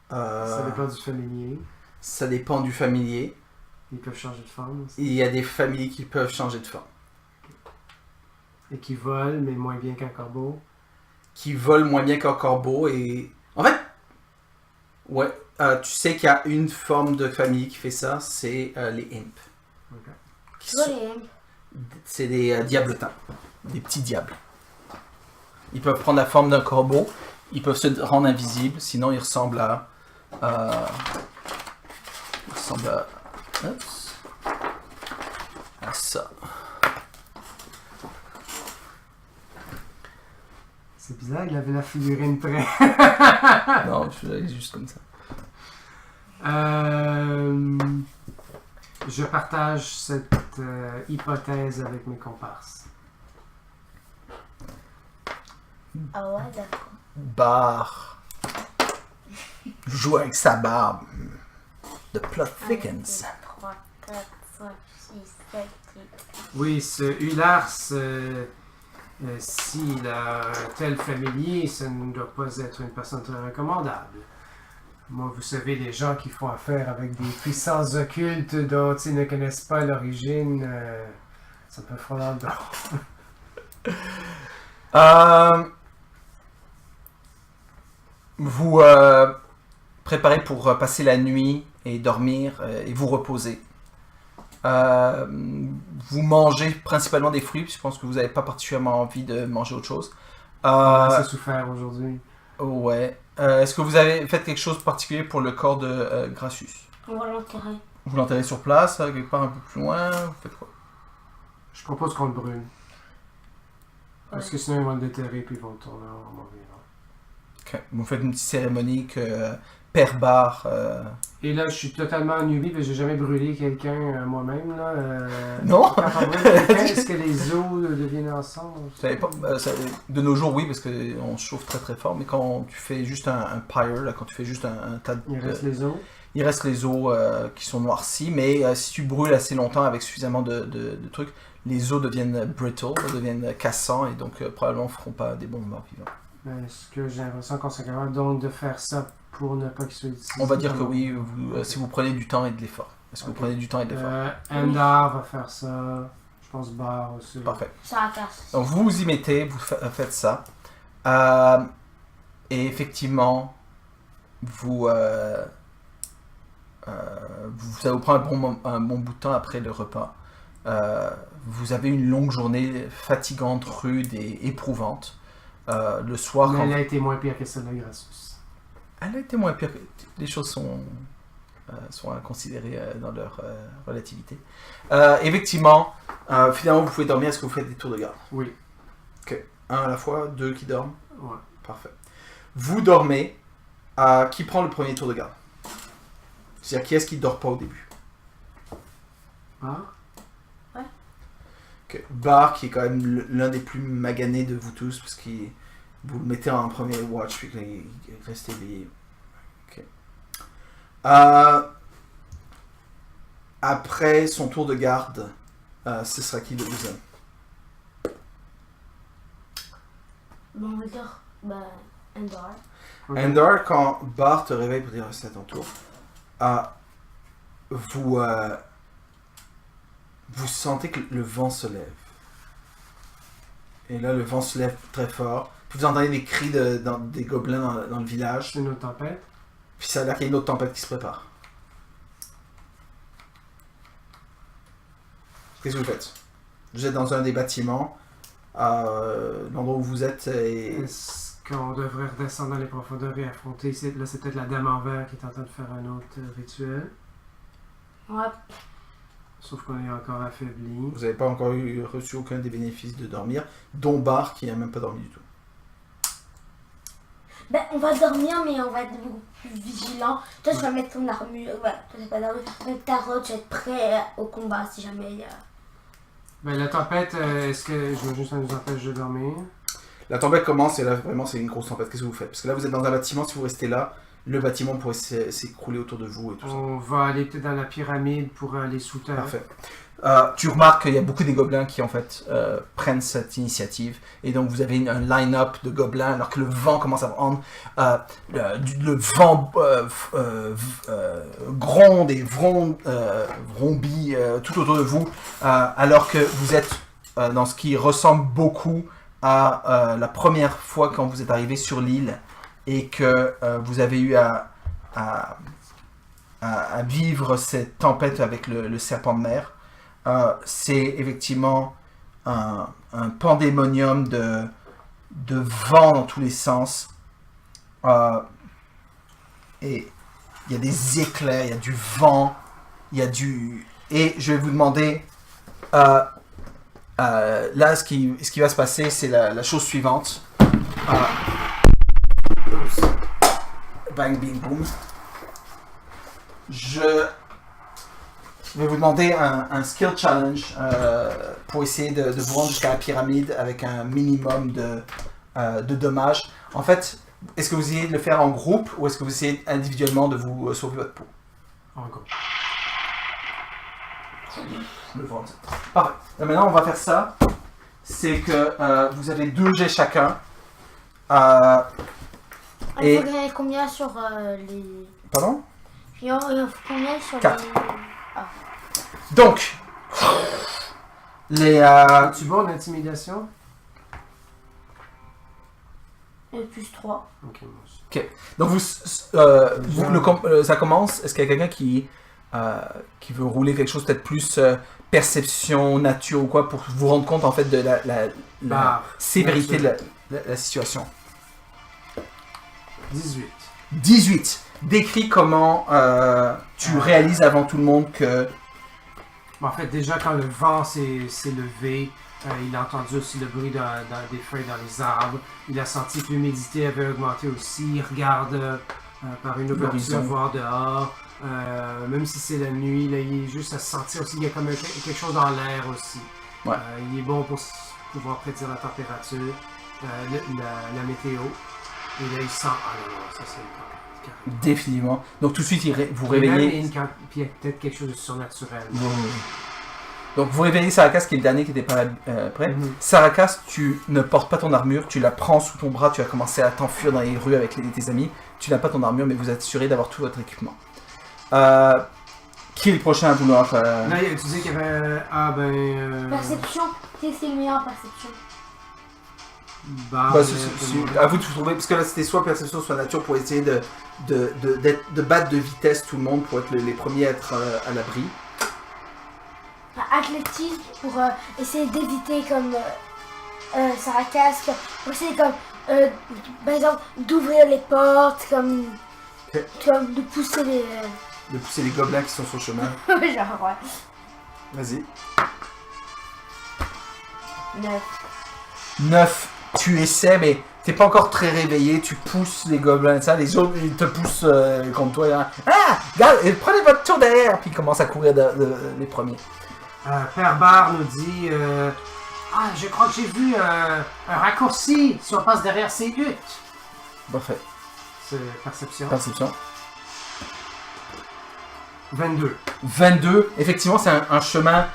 Ça dépend du familier. Ça dépend du familier. Ils peuvent changer de forme aussi. Il y a des familiers qui peuvent changer de forme. Et qui volent, mais moins bien qu'un corbeau. Qui volent moins bien qu'un corbeau et... En fait, ouais, tu sais qu'il y a une forme de famille qui fait ça, c'est les imps. Ok. C'est des diabletins, des petits diables. Ils peuvent prendre la forme d'un corbeau, ils peuvent se rendre invisibles, sinon ils ressemblent à... Oups, à ça. C'est bizarre, il avait la figurine près. Non, je suis juste comme ça. Je partage cette hypothèse avec mes comparses. Ah ouais, d'accord. Bar. Joue avec sa barbe. The plot thickens. 3, 4, 5, 6, 7, 8. Oui, ce Ulars, s'il a un tel familier, ça ne doit pas être une personne très recommandable. Moi, vous savez, les gens qui font affaire avec des puissances occultes dont ils ne connaissent pas l'origine, ça peut faire dans le dos. vous préparez pour passer la nuit et dormir et vous reposer. Vous mangez principalement des fruits, je pense que vous n'avez pas particulièrement envie de manger autre chose. On a assez souffert aujourd'hui. Ouais. Est-ce que vous avez fait quelque chose de particulier pour le corps de Gracius? On va l'enterrer. Vous l'enterrez sur place, quelque part un peu plus loin? Vous faites quoi? Je propose qu'on le brûle. Parce que sinon ils vont le déterrer puis ils vont le tourner en mort vivant. Ok. Vous faites une petite cérémonie que Père Bar... Et là, je suis totalement ennuyé parce que j'ai jamais brûlé quelqu'un moi-même. Là. Non! Quand on brûle quelqu'un, est-ce que les os deviennent ensemble? Vous savez pas, de nos jours, oui, parce qu'on chauffe très très fort, mais quand tu fais juste un pyre, là, quand tu fais juste un tas de... Il reste les os? Il reste les os qui sont noircis, mais si tu brûles assez longtemps avec suffisamment de trucs, les os deviennent brittle, deviennent cassants, et donc probablement ne feront pas des bons morts vivants. Est-ce que j'ai l'impression qu'on serait capable donc de faire ça pour ne pas qu'ils soient utilisés? On va dire que oui, si vous prenez du temps et de l'effort. Est-ce que vous prenez du temps et de l'effort? Endar va faire ça. Je pense Bar aussi. Parfait. Ça casse. Donc vous vous y mettez, vous faites ça. Et effectivement, ça va vous prendre un bon bout de temps après le repas. Vous avez une longue journée fatigante, rude et éprouvante. Le soir, Mais elle a été moins pire que celle de Gracius. Elle a été moins pire. Les choses sont à considérer dans leur relativité. Effectivement, finalement, vous pouvez dormir. Est-ce que vous faites des tours de garde? Oui. Ok. Un à la fois, deux qui dorment? Ouais. Parfait. Vous dormez. Qui prend le premier tour de garde? C'est-à-dire, qui est-ce qui ne dort pas au début? Bar? Okay. Bar, qui est quand même l'un des plus maganés de vous tous, parce que vous le mettez en premier watch, puis qu'il reste éveillé. Okay. Après son tour de garde, ce sera qui le deuxième? Bon, on va dire, Endar. Okay. Endar, quand Bar te réveille pour dire c'est à ton tour, vous sentez que le vent se lève. Et là, le vent se lève très fort. Puis vous entendez des cris des gobelins dans le village. C'est une autre tempête. Puis ça a l'air qu'il y a une autre tempête qui se prépare. Qu'est-ce que vous faites? Vous êtes dans un des bâtiments. L'endroit où vous êtes est... Est-ce qu'on devrait redescendre dans les profondeurs et affronter? Là, c'est peut-être la dame en vert qui est en train de faire un autre rituel. Ouais. Sauf qu'on est encore affaibli. Vous n'avez pas encore reçu aucun des bénéfices de dormir, dont Bar qui n'a même pas dormi du tout. On va dormir, mais on va être beaucoup plus vigilant. Toi, tu vas mettre ton armure. Ouais, toi, c'est pas d'armure. Avec ta roche, tu vas être prêt au combat si jamais il y a... La tempête, est-ce que j'imagine ça nous empêche de dormir? La tempête commence et là, vraiment, c'est une grosse tempête. Qu'est-ce que vous faites? Parce que là, vous êtes dans un bâtiment, si vous restez là, le bâtiment pourrait s'écrouler autour de vous et tout ça. On va aller peut-être dans la pyramide pour aller sous terre. Parfait. Tu remarques qu'il y a beaucoup des gobelins qui en fait prennent cette initiative et donc vous avez un line-up de gobelins alors que le vent commence à prendre, le vent gronde et vrombit tout autour de vous alors que vous êtes dans ce qui ressemble beaucoup à la première fois quand vous êtes arrivé sur l'île et que vous avez eu à vivre cette tempête avec le serpent de mer. C'est effectivement un pandémonium de vent dans tous les sens. Et il y a des éclairs, il y a du vent, il y a du... Et je vais vous demander... là, ce qui va se passer, c'est la chose suivante. Bang, bing, boom. Je vais vous demander un skill challenge pour essayer de vous rendre jusqu'à la pyramide avec un minimum de dommages. En fait, est-ce que vous essayez de le faire en groupe ou est-ce que vous essayez individuellement de vous sauver votre peau? En groupe. Le 27. Parfait. Et maintenant, on va faire ça. C'est que vous avez 2 jets chacun. Il faut gagner combien sur les... Pardon? Il faut combien sur 4. les... Ah. Donc, les... Tu bon en intimidation? Plus 3. Ok, moi aussi. Donc ça commence. Est-ce qu'il y a quelqu'un qui veut rouler quelque chose peut-être plus perception, nature ou quoi pour vous rendre compte en fait de la sévérité de la situation? 18. 18. Décris comment tu réalises avant tout le monde que... En fait, déjà quand le vent s'est levé, il a entendu aussi le bruit des feuilles dans les arbres. Il a senti que l'humidité avait augmenté aussi. Il regarde par une ouverture voir dehors. Même si c'est la nuit, là, il est juste à sentir aussi. Il y a comme quelque chose dans l'air aussi. Ouais. Il est bon pour pouvoir prédire la température, la météo. Et là, il sent... Ah non, ça c'est une tempête. Définitivement. Donc tout de suite, vous Puis réveillez... puis il y a peut-être quelque chose de surnaturel. Donc vous réveillez Sarakas qui est le dernier qui n'était pas prêt. Sarakas, tu ne portes pas ton armure, tu la prends sous ton bras, tu vas commencer à t'enfuir dans les rues avec tes amis. Tu n'as pas ton armure, mais vous êtes assuré d'avoir tout votre équipement. Qui est le prochain à vouloir... Là, tu disais qu'il y avait... Perception. Qu'est-ce qui est le meilleur en perception? C'est à vous de vous trouver, parce que là c'était soit perception soit nature pour essayer de battre de vitesse tout le monde pour être les premiers à être à l'abri. Athlétisme pour essayer d'éviter comme Sarakas, pour essayer comme par exemple d'ouvrir les portes, comme de pousser les... De pousser les gobelins qui sont sur le chemin. Genre ouais. Vas-y. 9. 9. Tu essaies, mais t'es pas encore très réveillé. Tu pousses les gobelins, ça. Les autres, ils te poussent contre toi. Hein. Ah, regarde, prenez votre tour derrière. Puis ils commencent à courir les premiers. Père Bar nous dit ah, je crois que j'ai vu un raccourci si on passe derrière ces huttes. Parfait. C'est perception. Perception. 22. 22. Effectivement, c'est un chemin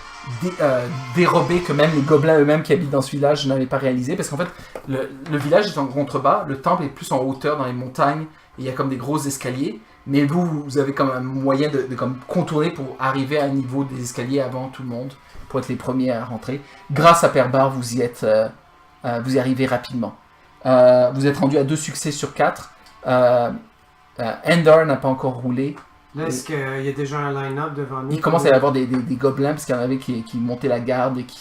dérobé que même les gobelins eux-mêmes qui habitent dans ce village n'avaient pas réalisé. Parce qu'en fait, le village est en contrebas. Le temple est plus en hauteur dans les montagnes. Et il y a comme des gros escaliers. Mais vous avez comme un moyen de comme contourner pour arriver à un niveau des escaliers avant tout le monde. Pour être les premiers à rentrer. Grâce à Père Bar, vous y arrivez rapidement. Vous êtes rendu à 2 succès sur 4. Endor n'a pas encore roulé. Là, est-ce qu'il y a déjà un line-up devant nous? Il commence à y avoir des gobelins, parce qu'il y en avait qui montaient la garde et qui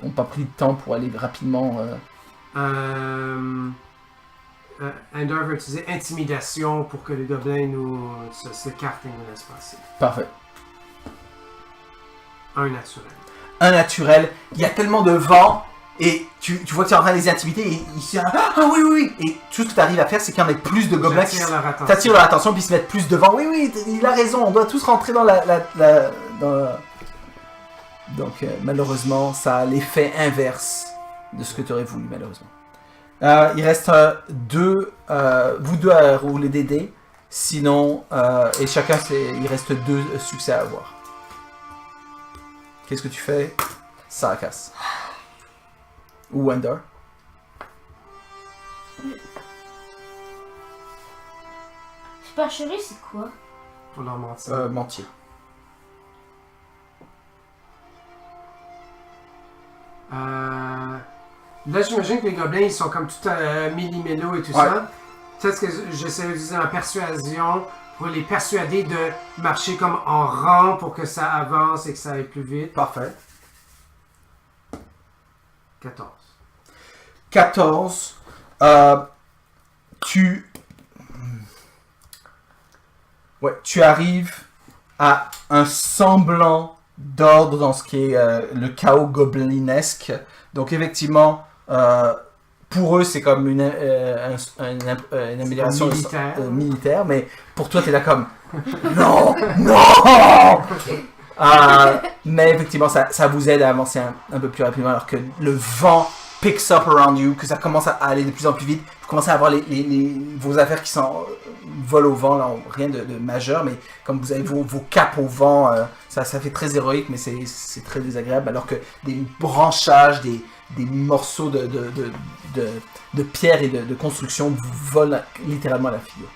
n'ont pas pris de temps pour aller rapidement. Endor va utiliser intimidation pour que les gobelins s'écartent et nous laissent passer. Parfait. Un naturel. Un naturel. Il y a tellement de vent. Et tu vois que tu es en train de les intimider et ils se disent ah oui. Et tout ce que tu arrives à faire, c'est qu'il y en ait plus de gobelins qui t'attirent leur attention puis se mettent plus devant. Oui, il a raison, on doit tous rentrer dans Donc malheureusement, ça a l'effet inverse de ce que tu aurais voulu, malheureusement. Il reste vous deux à rouler des dés. Sinon, et chacun, il reste 2 succès à avoir. Qu'est-ce que tu fais, Sarakas? Ou Endor? Supercherie, c'est quoi? Pour leur mentir. Mentir. Là, j'imagine que les gobelins, ils sont comme tout millimélo et tout ouais. ça. Peut-être que j'essaie d'utiliser la persuasion pour les persuader de marcher comme en rang pour que ça avance et que ça aille plus vite. Parfait. 14. 14. Tu arrives à un semblant d'ordre dans ce qui est le chaos gobelinesque. Donc effectivement, pour eux c'est comme une amélioration militaire, mais pour toi t'es là comme non. Mais effectivement ça vous aide à avancer un peu plus rapidement alors que le vent picks up around you, que ça commence à aller de plus en plus vite. Vous commencez à avoir vos affaires qui volent au vent, là, rien de majeur, mais comme vous avez vos capes au vent, ça fait très héroïque, mais c'est très désagréable, alors que des branchages, des morceaux de pierre et de construction vous volent littéralement à la figure.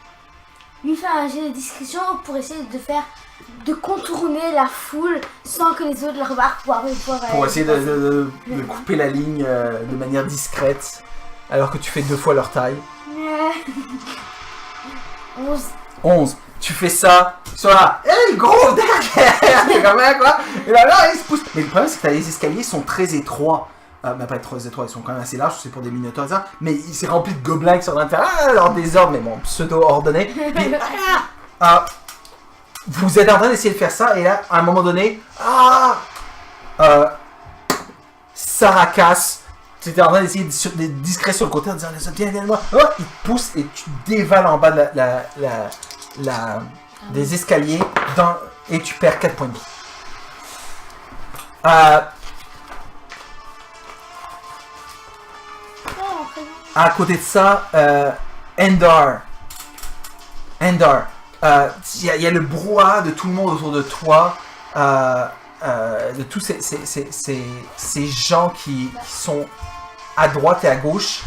Lui fait un jet de discrétion pour essayer de contourner la foule sans que les autres la remarquent pour essayer de couper la ligne de manière discrète alors que tu fais 2 fois leur taille. 11. 11. Tu fais ça, ils sont là, hey, gros, derrière, t'es comme ça, quoi. Et là, ils se poussent. Mais le problème, c'est que les escaliers sont très étroits. Mais pas très étroits, ils sont quand même assez larges, c'est pour des minotaures et ça. Mais c'est rempli de gobelins qui sont en train de faire leur désordre, mais bon, pseudo-ordonné. Puis, vous êtes en train d'essayer de faire ça, et là, à un moment donné, Saracas, tu étais en train d'essayer d'être discret sur le côté en disant, viens, moi. Oh, il te pousse et tu dévales en bas de des escaliers et tu perds 4 points de vie. À côté de ça, Endar, il y a le brouhaha de tout le monde autour de toi, de tous ces gens qui sont à droite et à gauche,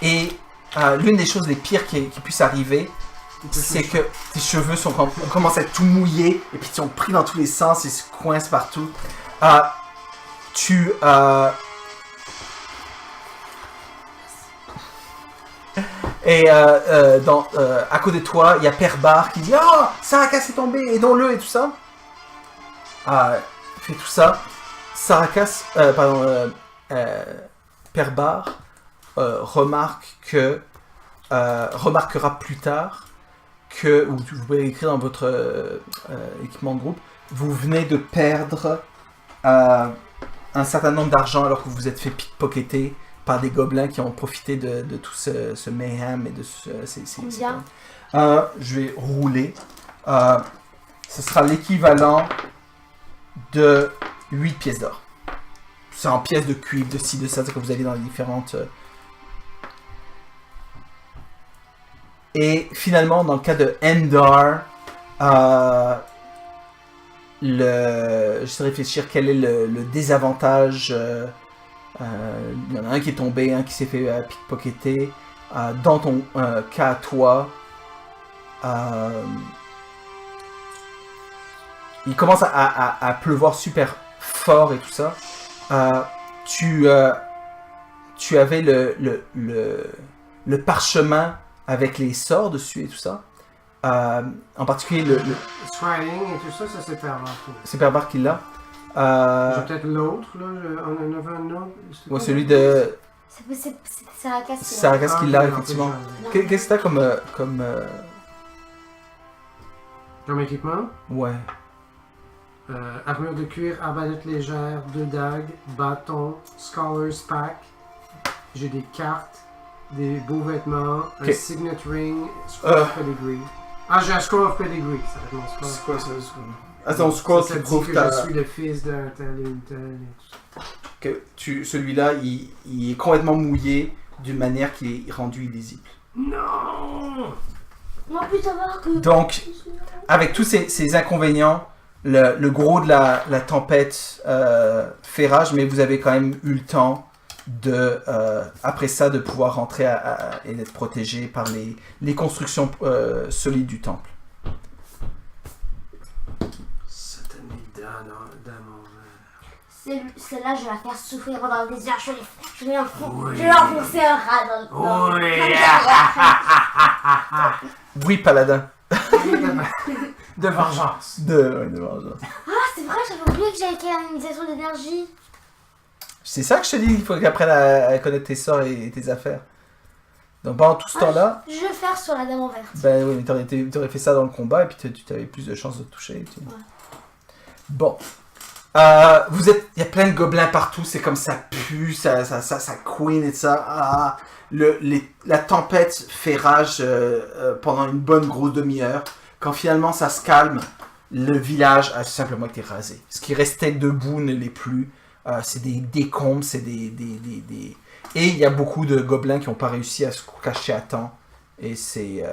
et l'une des choses les pires qui puissent arriver, c'est que tes cheveux commencent à être tout mouillés et puis ils sont pris dans tous les sens et se coincent partout. Et à côté de toi, il y a Père Bar qui dit « Oh, Saracas est tombé, aidons-le » et tout ça. Fait tout ça. Saracas, Père Bar remarquera plus tard que, ou vous pouvez écrire dans votre équipement de groupe, vous venez de perdre un certain nombre d'argent alors que vous vous êtes fait pickpocketer par des gobelins qui ont profité de tout ce mayhem et de Combien? Je vais rouler. Ce sera l'équivalent de 8 pièces d'or. C'est en pièces de cuivre, de ci, de ça, que vous avez dans les différentes... Et finalement, dans le cas de Endar, je réfléchir quel est le désavantage. Il y en a un qui est tombé, un qui s'est fait pickpocketer. Dans ton cas, toi, il commence à pleuvoir super fort et tout ça. Tu avais le parchemin avec les sorts dessus et tout ça. En particulier le Scrying et tout ça, ça c'est Perbar. c'est Perbar qui l'a. J'ai peut-être l'autre, là. On en avait un autre. Ouais, celui de C'est Saracas. Saracas qui l'a, effectivement. Qu'est-ce que t'as comme Comme équipement, ouais. armure de cuir, arbalète légère, 2 dagues, bâton, Scholar's Pack. J'ai des cartes, des beaux vêtements, Ok. un Signet Ring, Scroll of Pedigree. Ah, j'ai un Scroll of Pedigree, ça va être mon scroll. C'est quoi ça? Attends, scroll Ça qui dit prouve que ta... je suis le fils d'un tel et une telle et tout ça. que celui-là, il est complètement mouillé d'une manière qui est rendue illisible. Non! Non, plus savoir que... Donc, avec tous ces inconvénients, le gros de la tempête fait rage, mais vous avez quand même eu le temps de, après ça, de pouvoir rentrer et d'être protégé par les constructions solides du temple. Satanée dame Celle-là, je vais la faire souffrir pendant des heures. Je vais Oui. lui enfoncer un rat dans le... Oui. Oui, paladin. De vengeance. De vengeance. Ah, c'est vrai, j'avais oublié que j'avais canalisation d'énergie. C'est ça que je te dis, il faut que j'apprenne à connaître tes sorts et tes affaires. Donc pendant tout ce temps-là, Je vais faire sur la dame en verte. ben oui, mais t'aurais fait ça dans le combat et puis tu avais plus de chances de te toucher. Ouais. Bon. Il y a plein de gobelins partout, c'est comme ça pue, ça queen et ça. La tempête fait rage pendant une bonne grosse demi-heure. Quand finalement ça se calme, le village a simplement été rasé. Ce qui restait debout ne l'est plus. C'est des décombres, c'est des... Et il y a beaucoup de gobelins qui n'ont pas réussi à se cacher à temps. Et c'est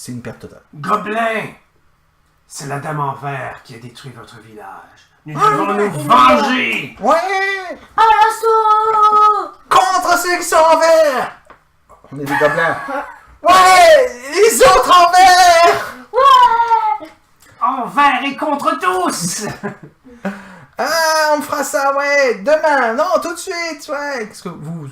une perte totale. Gobelin! C'est la dame en verre qui a détruit votre village. Nous devons nous venger! Ouais! À l'assaut! Contre ceux qui sont en vert! On est des gobelins. Ouais! Les autres en vert! Ouais! En vert et contre tous! Ah, on fera ça, ouais! Demain! Non, tout de suite! Ouais! Qu'est-ce que vous...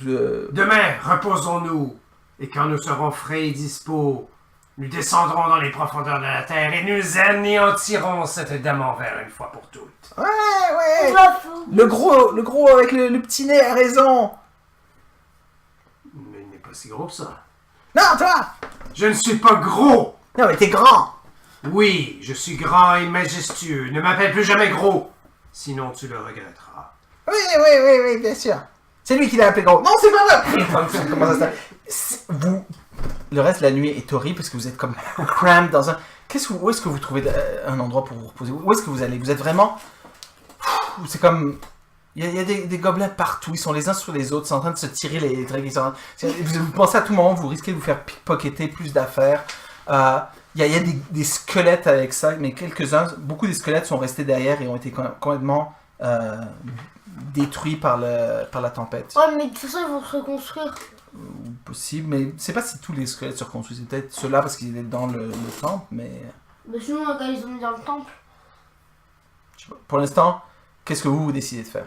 Demain, reposons-nous. Et quand nous serons frais et dispos, nous descendrons dans les profondeurs de la terre et nous anéantirons cette dame en verre une fois pour toutes. Ouais, ouais. C'est pas faux. Le gros avec le petit nez a raison. Mais il n'est pas si gros que ça. Non, toi. Je ne suis pas gros! Non, mais t'es grand. Oui, je suis grand et majestueux. Ne m'appelle plus jamais gros. Sinon, tu le regretteras. Oui, bien sûr. C'est lui qui l'a appelé gros. Non, c'est pas vrai. Comment ça se passe? Vous, le reste de la nuit est horrible parce que vous êtes comme crammed dans un... Où est-ce que vous trouvez un endroit pour vous reposer? Où est-ce que vous allez? Vous êtes vraiment... C'est comme... Il y a des gobelins partout, ils sont les uns sur les autres, ils sont en train de se tirer les trucs. Vous pensez à tout moment, vous risquez de vous faire pickpocketer plus d'affaires. Il y a des squelettes avec ça, mais quelques-uns, beaucoup des squelettes sont restés derrière et ont été complètement détruits par la tempête. Ouais, mais de toute façon, ils vont se reconstruire. Possible, mais c'est pas si tous les squelettes se reconstruisent. C'est peut-être ceux-là parce qu'ils étaient dans le temple, mais... Mais sinon, quand ils ont mis dans le temple. Je sais pas. Pour l'instant, qu'est-ce que vous décidez de faire?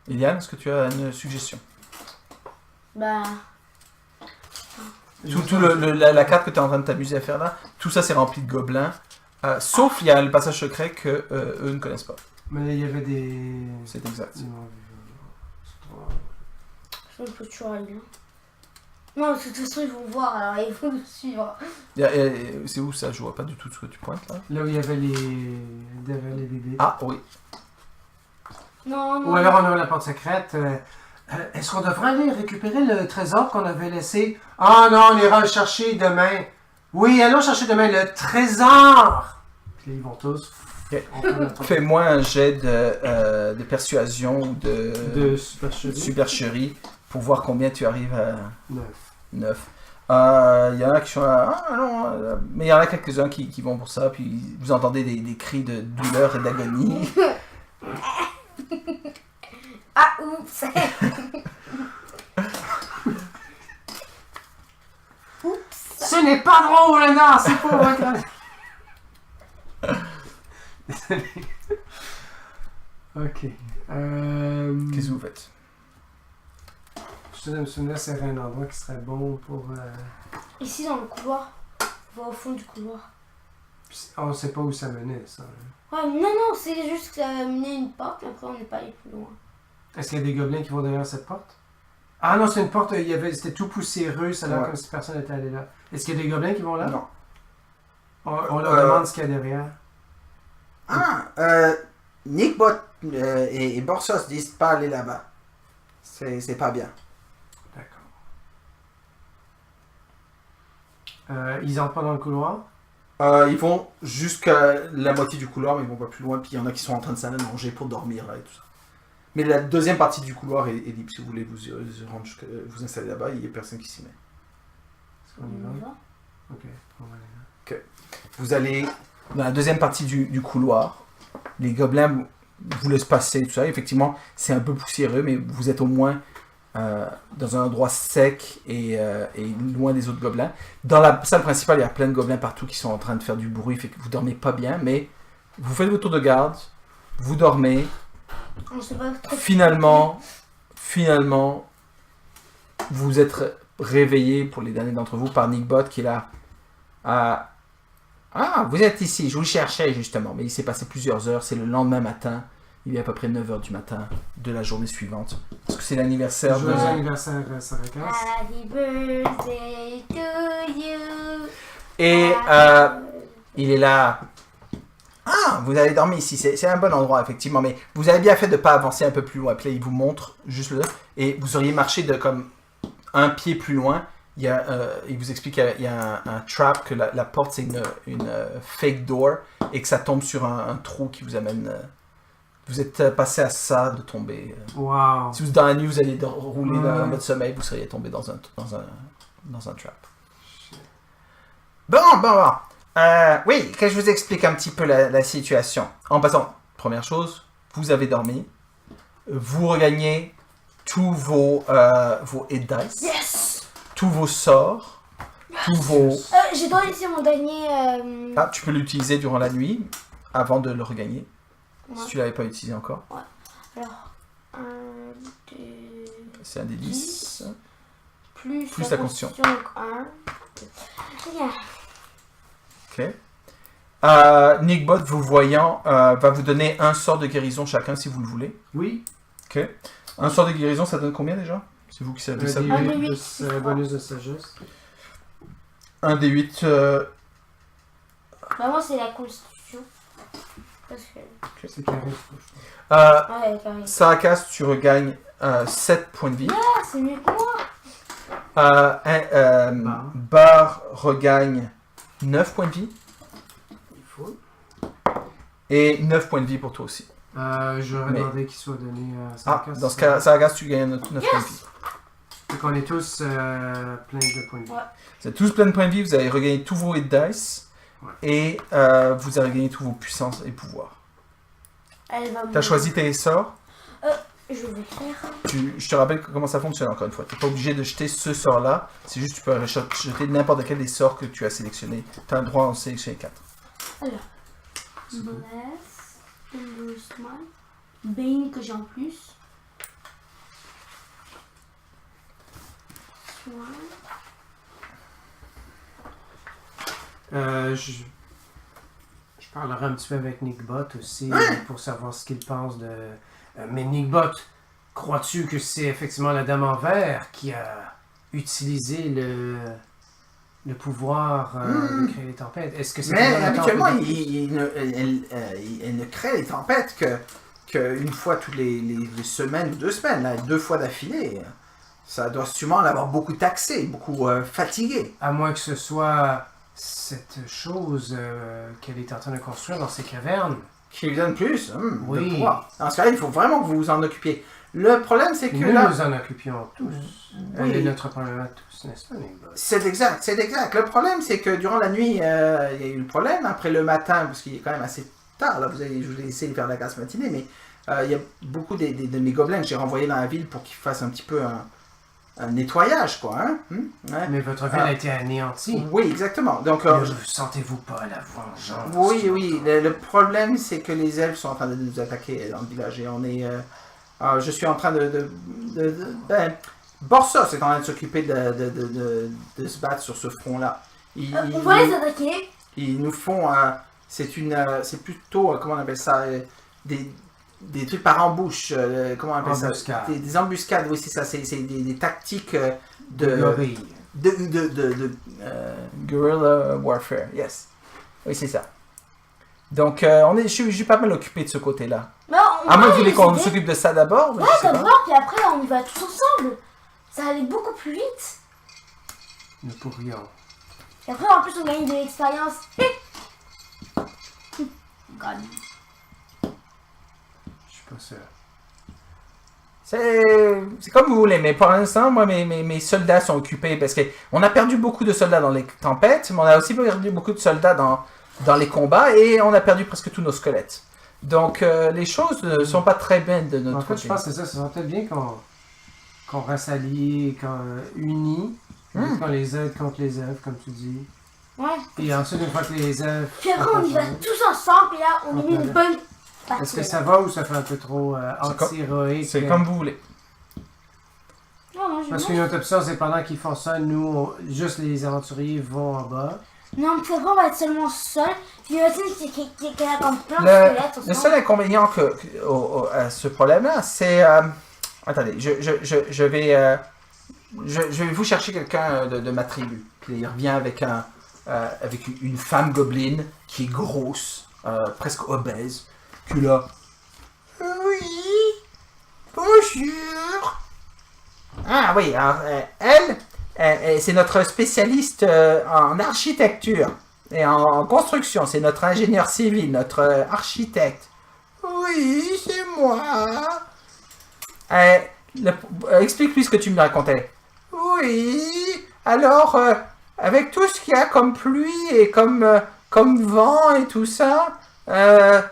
Eliane, est-ce que tu as une suggestion? Bah. La carte que tu es en train de t'amuser à faire là, tout ça c'est rempli de gobelins. Sauf il y a le passage secret que eux ne connaissent pas. Mais il y avait des... C'est exact. Je peux toujours aller là. Non, de toute façon, ils vont voir, alors ils vont nous suivre. C'est où ça? Je vois pas du tout ce que tu pointes là. Là où il y avait les... derrière les bébés. Ah oui. Non, non. Ou alors on a la porte secrète. Est-ce qu'on devrait aller récupérer le trésor qu'on avait laissé? Ah non, on ira le chercher demain. Oui, allons chercher demain le trésor! Puis là, ils vont tous... Okay. Fais-moi un jet de persuasion ou de supercherie pour voir combien tu arrives à... 9. Il y en a qui sont à... Ah non, mais il y en a quelques-uns qui vont pour ça, puis vous entendez des cris de douleur et d'agonie. Ah, oups! Oups! Ce n'est pas drôle, non, c'est pas vrai. Désolé. Ok. Qu'est-ce que vous faites? Je me souviens, c'est un endroit qui serait bon pour... Ici, dans le couloir. On va au fond du couloir. On ne sait pas où ça menait, ça. Ouais, non, c'est juste que ça a mené une porte, mais après, on n'est pas allé plus loin. Est-ce qu'il y a des gobelins qui vont derrière cette porte? Ah non, c'est une porte, c'était tout poussiéreux, ça a l'air comme si personne n'était allé là. Est-ce qu'il y a des gobelins qui vont là? Non. On leur demande ce qu'il y a derrière. Nickbot et Borsos disent pas aller là-bas. C'est pas bien. D'accord. Ils entrent pas dans le couloir? Ils vont jusqu'à la moitié du couloir, mais ils vont pas plus loin. Puis il y en a qui sont en train de s'allonger pour dormir là et tout ça. Mais la deuxième partie du couloir est libre. Si vous voulez vous installer là-bas, il n'y a personne qui s'y met. Est-ce qu'on y va? Ok, on va aller là. Ok. Vous allez dans la deuxième partie du couloir. Les gobelins vous laissent passer tout ça. Effectivement, c'est un peu poussiéreux, mais vous êtes au moins dans un endroit sec et loin des autres gobelins. Dans la salle principale, il y a plein de gobelins partout qui sont en train de faire du bruit, fait que vous dormez pas bien, mais vous faites votre tour de garde, vous dormez. On sait pas trop. Finalement, vous êtes réveillé pour les derniers d'entre vous par Nickbot qui est là. Ah, vous êtes ici, je vous cherchais justement, mais il s'est passé plusieurs heures, c'est le lendemain matin. Il est à peu près 9h du matin de la journée suivante. Parce que c'est l'anniversaire de... Joyeux anniversaire, Sarakas. Happy birthday to you. Et il est là. Ah, vous avez dormi ici, c'est un bon endroit effectivement, mais vous avez bien fait de ne pas avancer un peu plus loin. Puis là, il vous montre juste là, et vous auriez marché de comme un pied plus loin. Il vous explique qu'il y a un trap, que la porte c'est une fake door, et que ça tombe sur un trou qui vous amène... Vous êtes passé à ça de tomber. Wow. Si vous dans la nuit, vous alliez rouler dans votre sommeil, vous seriez tombé dans un trap. Bon. Oui, que je vous explique un petit peu la situation. En passant, première chose, vous avez dormi. Vous regagnez tous vos hit dice. Yes! Tous vos sorts. Tous vos... J'ai droit d'utiliser mon dernier... Ah, tu peux l'utiliser durant la nuit, avant de le regagner. Ouais. Si tu l'avais pas utilisé encore. Alors, 1, 2, C'est un des 10. plus la constitution. Donc 1. Bien. Ok. Nickbot, vous voyant, va vous donner un sort de guérison chacun si vous le voulez. Oui. Ok. Un sort de guérison, ça donne combien déjà? C'est vous qui savez ça. Un des 8 huit, de bonus de sagesse. Un des 8. Vraiment, c'est la constitution. Parce que. C'est carré. Ouais, carré. Saracas, tu regagnes 7 points de vie. Ah, c'est mieux que moi. Bar regagne 9 points de vie. Il faut. Et 9 points de vie pour toi aussi. J'aurais Mais- demandé qu'il soit donné à Ah, Sarkas. dans ce cas, Saracas, tu gagnes 9 points de vie. Donc on est tous plein de points de vie. Ouais. Vous êtes tous plein de points de vie, vous avez regagné tous vos hit dice. Ouais. Et vous avez regagné tous vos puissances et pouvoirs. Elle va Tu as choisi tes sorts. Je vais faire. Je te rappelle comment ça fonctionne encore une fois. Tu n'es pas obligé de jeter ce sort-là. C'est juste que tu peux jeter n'importe quel des sorts que tu as sélectionnés. Tu as le droit d'en sélectionner 4. Alors. Bless. Endorsement. Bane que j'ai en plus. Soin. Je parlerai un petit peu avec Nickbot aussi pour savoir ce qu'il pense de... mais Nickbot, crois-tu que c'est effectivement la Dame en Vert qui a utilisé le pouvoir de créer les tempêtes? Est-ce que c'est Mais vraiment la habituellement, tempête? elle ne crée les tempêtes qu'une fois toutes les semaines ou 2 semaines, là, 2 fois d'affilée. Ça doit sûrement l'avoir beaucoup taxé, beaucoup fatigué. À moins que ce soit cette chose qu'elle est en train de construire dans ces cavernes. Qui lui donne plus de Oui. pouvoir. Dans ce cas-là, il faut vraiment que vous vous en occupiez. Le problème, c'est que Nous là... nous en occupions tous. Elle Oui. est notre problème à tous, n'est-ce pas, Nickbot? C'est exact, c'est exact. Le problème, c'est que durant la nuit, il y a eu le problème. Après le matin, parce qu'il est quand même assez tard, là, je vous ai laissé faire la grasse matinée, mais il y a beaucoup de mes gobelins que j'ai renvoyés dans la ville pour qu'ils fassent un petit peu un nettoyage, quoi. Hein? Ouais. Mais votre ville a été anéantie. Oui, exactement. Donc, Ne sentez-vous pas la vengeance? oui, oui. Le problème, c'est que les elfes sont en train de nous attaquer dans le village et on est... je suis en train Borsos est en train de s'occuper de se battre sur ce front-là. On va les attaquer. Ils nous font... c'est plutôt... comment on appelle ça des trucs par embouche. Comment on appelle ça? Embuscade. Des embuscades, oui, c'est ça. C'est des tactiques de... Gorille. Guerrilla warfare, yes. Oui, c'est ça. Donc, je suis pas mal occupé de ce côté-là. Mais À moins que vous les voulez qu'on aider. s'occupe de ça d'abord. mais Ouais, je sais pas. d'abord, puis après, on y va tous ensemble. Ça allait beaucoup plus vite. Nous pourrions. Et après, en plus, on gagne de l'expérience. God. Je suis pas sûr. C'est comme vous voulez, mais pour l'instant, moi, mes soldats sont occupés parce qu'on a perdu beaucoup de soldats dans les tempêtes, mais on a aussi perdu beaucoup de soldats dans les combats et on a perdu presque tous nos squelettes. Donc, les choses ne sont pas très bien de notre En fait, côté. je pense que c'est ça. Ça serait peut-être bien qu'on reste alliés, unis, qu'on les aide contre les elfes, comme tu dis. Ouais. Et ensuite, une fois que les elfes... Puis après, on y va tous ensemble, et là, on y met une bonne partie. Est-ce que ça va ou ça fait un peu trop anti-héroïque? C'est comme vous voulez. Non, non, Parce qu'une autre option, c'est pendant qu'ils font ça, nous, juste les aventuriers vont en bas. Non, mais après, on va être seulement seul. Puis aussi, qui a comme plein de squelettes. Le seul inconvénient à ce problème-là, c'est... attendez, je vais vous chercher quelqu'un de ma tribu. Puis il revient avec une femme gobeline qui est grosse, presque obèse. Puis là... Oui, bonjour. Ah oui, alors, elle, c'est notre spécialiste en architecture et en construction. C'est notre ingénieur civil, notre architecte. Oui, c'est moi. Explique-lui ce que tu me racontais. Oui, alors, avec tout ce qu'il y a comme pluie et comme vent et tout ça,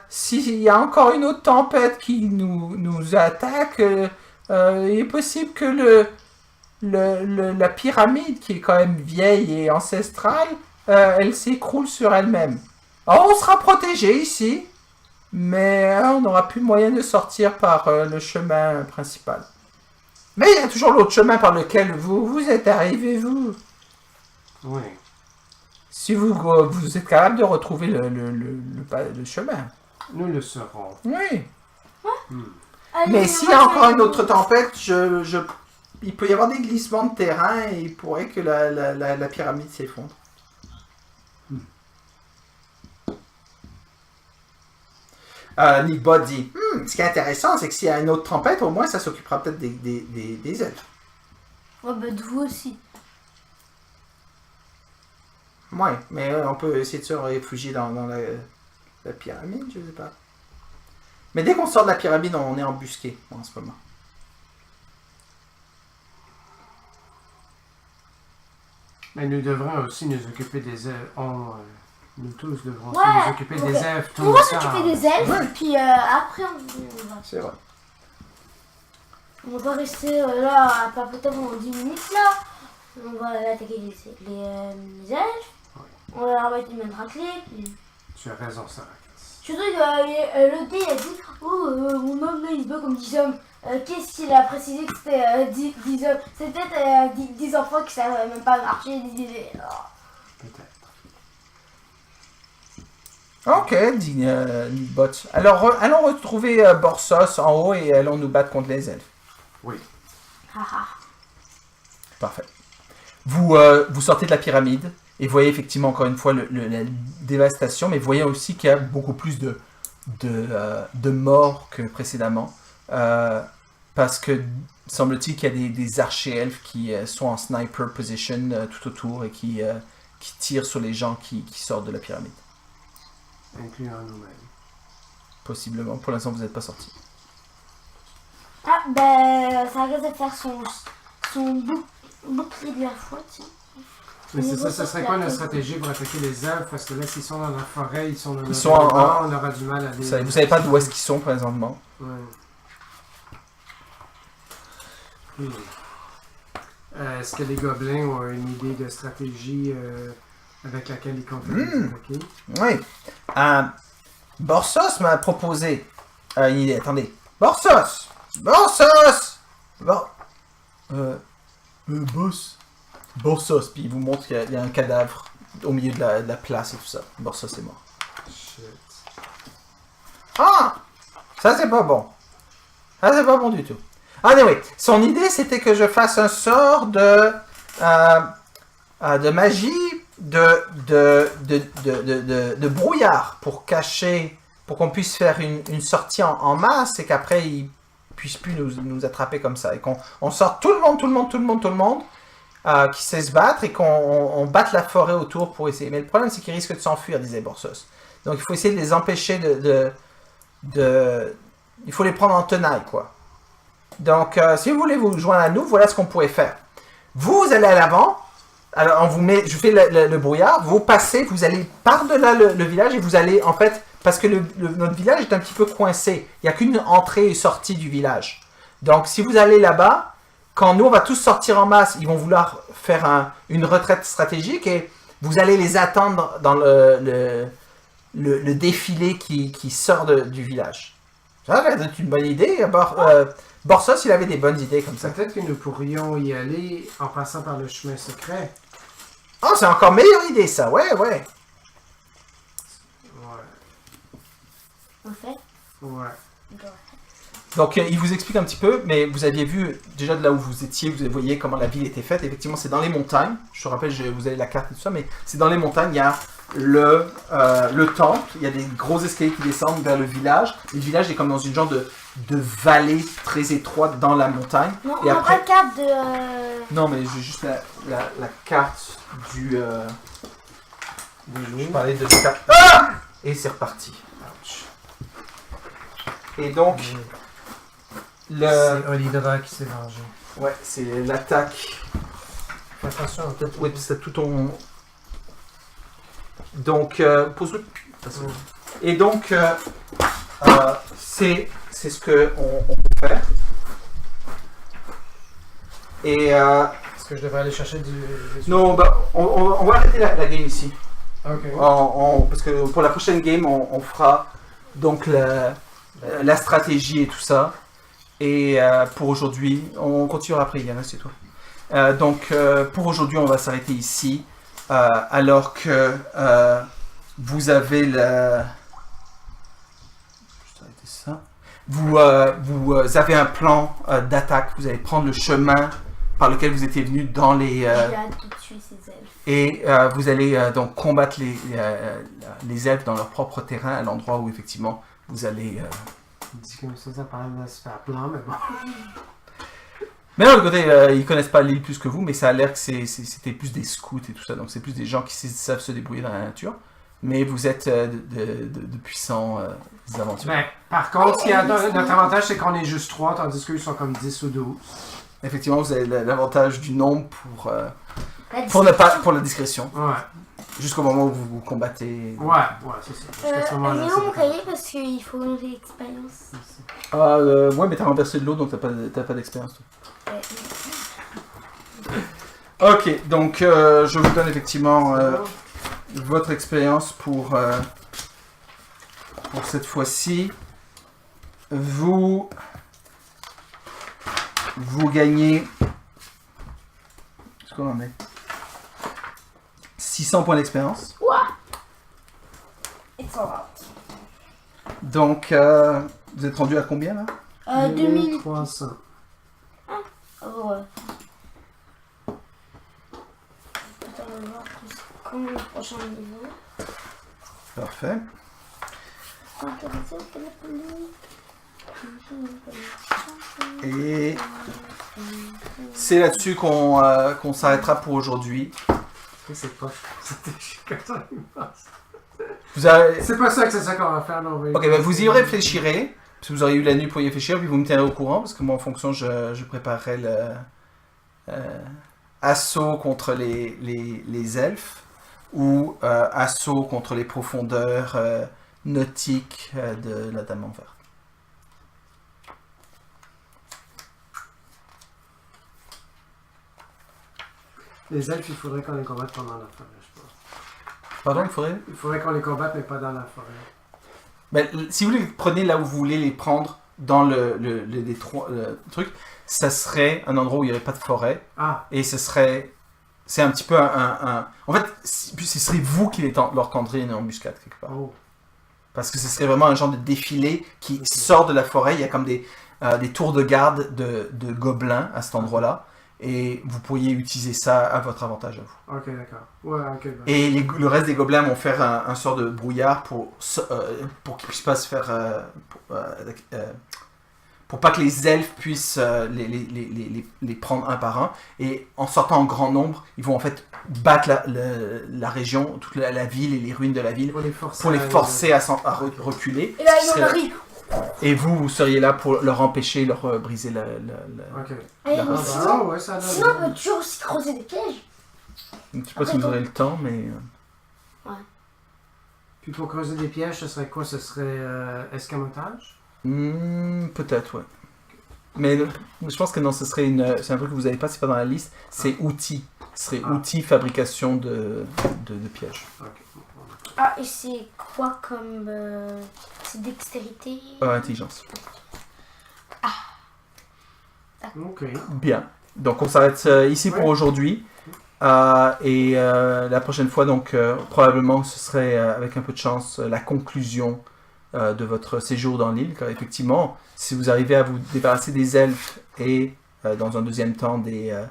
s'il y a encore une autre tempête qui nous attaque, il est possible que la pyramide, qui est quand même vieille et ancestrale, elle s'écroule sur elle-même. Oh, on sera protégé ici. Mais on n'aura plus moyen de sortir par le chemin principal. Mais il y a toujours l'autre chemin par lequel vous êtes arrivé, vous. Oui. Si vous êtes capable de retrouver le chemin. Nous le saurons. Oui. Allez, Mais on s'il va y a encore faire- une autre tempête, il peut y avoir des glissements de terrain et il pourrait que la pyramide s'effondre. Nickbot dit, ce qui est intéressant, c'est que s'il y a une autre tempête, au moins ça s'occupera peut-être des elfes. Ouais, bah de vous aussi. Ouais, mais on peut essayer de se réfugier dans la pyramide, je sais pas. Mais dès qu'on sort de la pyramide, on est embusqué en ce moment. Mais nous devrons aussi nous occuper des elfes. Nous tous devrons aussi Ouais, nous occuper ok. des elfes. On va s'occuper des elfes, Ouais. puis après on va. C'est vrai. On va pas rester là à papoter pendant 10 minutes là. On va attaquer les elfes. Ouais. On va leur mettre une main raclée. Puis... Tu as raison, Sarah. Surtout que le dé il a dit mon homme là il se bat comme 10 hommes. Qu'est-ce qu'il a précisé que c'était 10 hommes? C'est peut-être 10 enfants qui savent même pas marcher. Peut-être. Ok, dit Nickbot. Alors, allons retrouver Borsos en haut et allons nous battre contre les elfes. Oui. Haha. Parfait. Vous sortez de la pyramide et voyez effectivement encore une fois la dévastation, mais voyez aussi qu'il y a beaucoup plus de morts que précédemment. Parce que semble-t-il qu'il y a des archers-elfes qui sont en sniper position tout autour et qui tirent sur les gens qui sortent de la pyramide. Incluant nous-mêmes. Possiblement. Pour l'instant, vous n'êtes pas sortis. Ah ben ça risque de faire son bouclier de la foi, tiens. Mais c'est Niveau ça, ce serait sur quoi la notre tête. stratégie pour attaquer les elfes? Parce que là, s'ils sont dans la forêt, ils sont dans Ils sont en- on aura du mal à les... Vous savez pas d'où est-ce qu'ils sont présentement. Ouais. Est-ce que les gobelins ont une idée de stratégie avec laquelle ils comptent les attaquer? Oui. Borsos m'a proposé une idée. Attendez. Borsos! Borsos! Boss. Borsos. Puis il vous montre qu'il y a un cadavre au milieu de la place et tout ça. Borsos est mort. Shit. Ah! Ça, c'est pas bon. Ça, c'est pas bon du tout. Anyway, son idée, c'était que je fasse un sort de magie de brouillard pour cacher, pour qu'on puisse faire une sortie en masse et qu'après, ils puissent plus nous attraper comme ça. Et qu'on sorte tout le monde qui sait se battre et qu'on batte la forêt autour pour essayer. Mais le problème, c'est qu'ils risquent de s'enfuir, disait Borsos. Donc, il faut essayer de les empêcher il faut les prendre en tenaille, quoi. Donc, si vous voulez vous joindre à nous, voilà ce qu'on pourrait faire. Vous allez à l'avant. Alors, je fais le brouillard. Vous passez, vous allez par-delà le village et vous allez, en fait, parce que notre village est un petit peu coincé. Il n'y a qu'une entrée et sortie du village. Donc, si vous allez là-bas, quand nous, on va tous sortir en masse, ils vont vouloir faire une retraite stratégique et vous allez les attendre dans le défilé qui sort du village. Ça va être une bonne idée. Borsos, il avait des bonnes idées comme ça. Peut-être que nous pourrions y aller en passant par le chemin secret. Oh, c'est encore meilleure idée, ça. Ouais. Ouais. En fait, Ouais. Donc, il vous explique un petit peu, mais vous aviez vu, déjà de là où vous étiez, vous voyez comment la ville était faite. Effectivement, c'est dans les montagnes. Je te rappelle, vous avez la carte et tout ça, mais c'est dans les montagnes. Il y a le temple, il y a des gros escaliers qui descendent vers le village. Et le village est comme dans une genre de vallée très étroite dans la montagne. non, on Et n'a après... pas de carte de... Non, mais j'ai juste la carte du... Je parlais de la carte... Ah! Et c'est reparti. Ouch. Et donc... C'est Olivera qui s'est vengé. Ouais, c'est l'attaque. Fais attention, peut-être. Oui, c'est tout ton... Donc, pose-le. Et donc, c'est ce qu'on peut faire. Et... Est-ce que je devrais aller chercher du... non, bah, on va arrêter la game ici. Ok. Parce que pour la prochaine game, on fera donc la stratégie et tout ça. Et pour aujourd'hui, on continuera après, Yana, c'est toi. Donc pour aujourd'hui, on va s'arrêter ici. Alors que vous avez le... Je vais arrêter ça. Vous avez un plan d'attaque. Vous allez prendre le chemin par lequel vous étiez venu dans les... J'ai hâte de tuer ces elfes. Et vous allez donc combattre les elfes dans leur propre terrain, à l'endroit où effectivement vous allez... Dit comme ça parle d'un super plan, mais bon. Mais non, de côté, ils connaissent pas l'île plus que vous, mais ça a l'air que c'était plus des scouts et tout ça, donc c'est plus des gens qui savent se débrouiller dans la nature. Mais vous êtes de puissants aventuriers. Ben, par contre, ce qui a notre avantage, c'est qu'on est juste 3, tandis qu'eux, ils sont comme 10 ou 12. Effectivement, vous avez l'avantage du nombre pour la discrétion. Ouais. Jusqu'au moment où vous combattez. Ouais, c'est ça. Jusqu'à ce moment-là, Mets-moi mon cahier parce qu'il faut une expérience. Ouais, mais t'as renversé de l'eau, donc t'as pas d'expérience. Toi. Ok, donc je vous donne effectivement votre expérience pour cette fois-ci. Vous gagnez... Qu'est-ce qu'on en est 600 points d'expérience. It's alright. Donc, vous êtes rendu à combien là 2300. Oh, ouais. Attends, on va voir quand le prochain niveau. Parfait. Et c'est là-dessus qu'on s'arrêtera pour aujourd'hui. C'est pas. C'est pas ça que c'est ça qu'on va faire. Non, ok, ben vous y réfléchirez. Parce que vous aurez eu la nuit pour y réfléchir, puis vous me tiendrez au courant. Parce que moi, en fonction, je préparerai assaut contre les elfes ou assaut contre les profondeurs nautiques de la Dame en Vert. Les elfes, il faudrait qu'on les combatte pendant la forêt, je pense. Pardon, il faudrait... Il faudrait qu'on les combatte, mais pas dans la forêt. Ben, si vous les prenez là où vous voulez les prendre, dans le truc, ça serait un endroit où il n'y aurait pas de forêt. Ah. Et ce serait... C'est un petit peu En fait, ce serait vous qui leur tendrez une embuscade, quelque part. Oh. Parce que ce serait vraiment un genre de défilé qui sort de la forêt. Il y a comme des tours de garde de gobelins à cet endroit-là. Et vous pourriez utiliser ça à votre avantage à vous. Ok, d'accord. Ouais, ok. Ben. Et le reste des gobelins vont faire un sort de brouillard pour qu'ils puissent pas se faire... pour pas que les elfes puissent les prendre un par un. Et en sortant en grand nombre, ils vont en fait battre la région, toute la ville et les ruines de la ville pour les forcer à reculer. Et là, il en arrive. Et vous seriez là pour leur empêcher, leur briser la Ok. Et race. sinon, ouais, ça sinon, on peut toujours aussi creuser des pièges. Je ne sais pas si vous aurez le temps, mais... Puis pour creuser des pièges, ce serait quoi? Ce serait escamotage? Peut-être, ouais. Mais je pense que non, c'est un truc que vous n'avez pas, c'est pas dans la liste, c'est outils. Ce serait outils, fabrication de pièges. Ok. Ah, et c'est quoi comme... c'est dextérité? Intelligence. Ok. Bien. Donc on s'arrête ici pour aujourd'hui. Et la prochaine fois, donc probablement ce serait avec un peu de chance la conclusion de votre séjour dans l'île. Car effectivement, si vous arrivez à vous débarrasser des elfes et dans un deuxième temps de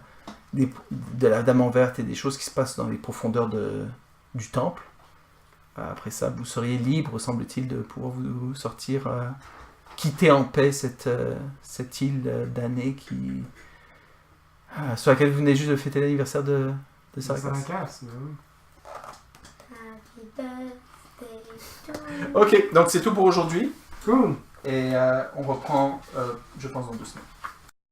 la Dame en Verte et des choses qui se passent dans les profondeurs du temple, après ça, vous seriez libre, semble-t-il, de pouvoir vous sortir, quitter en paix cette île damnée sur laquelle vous venez juste de fêter l'anniversaire de Sarakass. Ok, donc c'est tout pour aujourd'hui. Cool. Et on reprend, je pense, dans 2 semaines.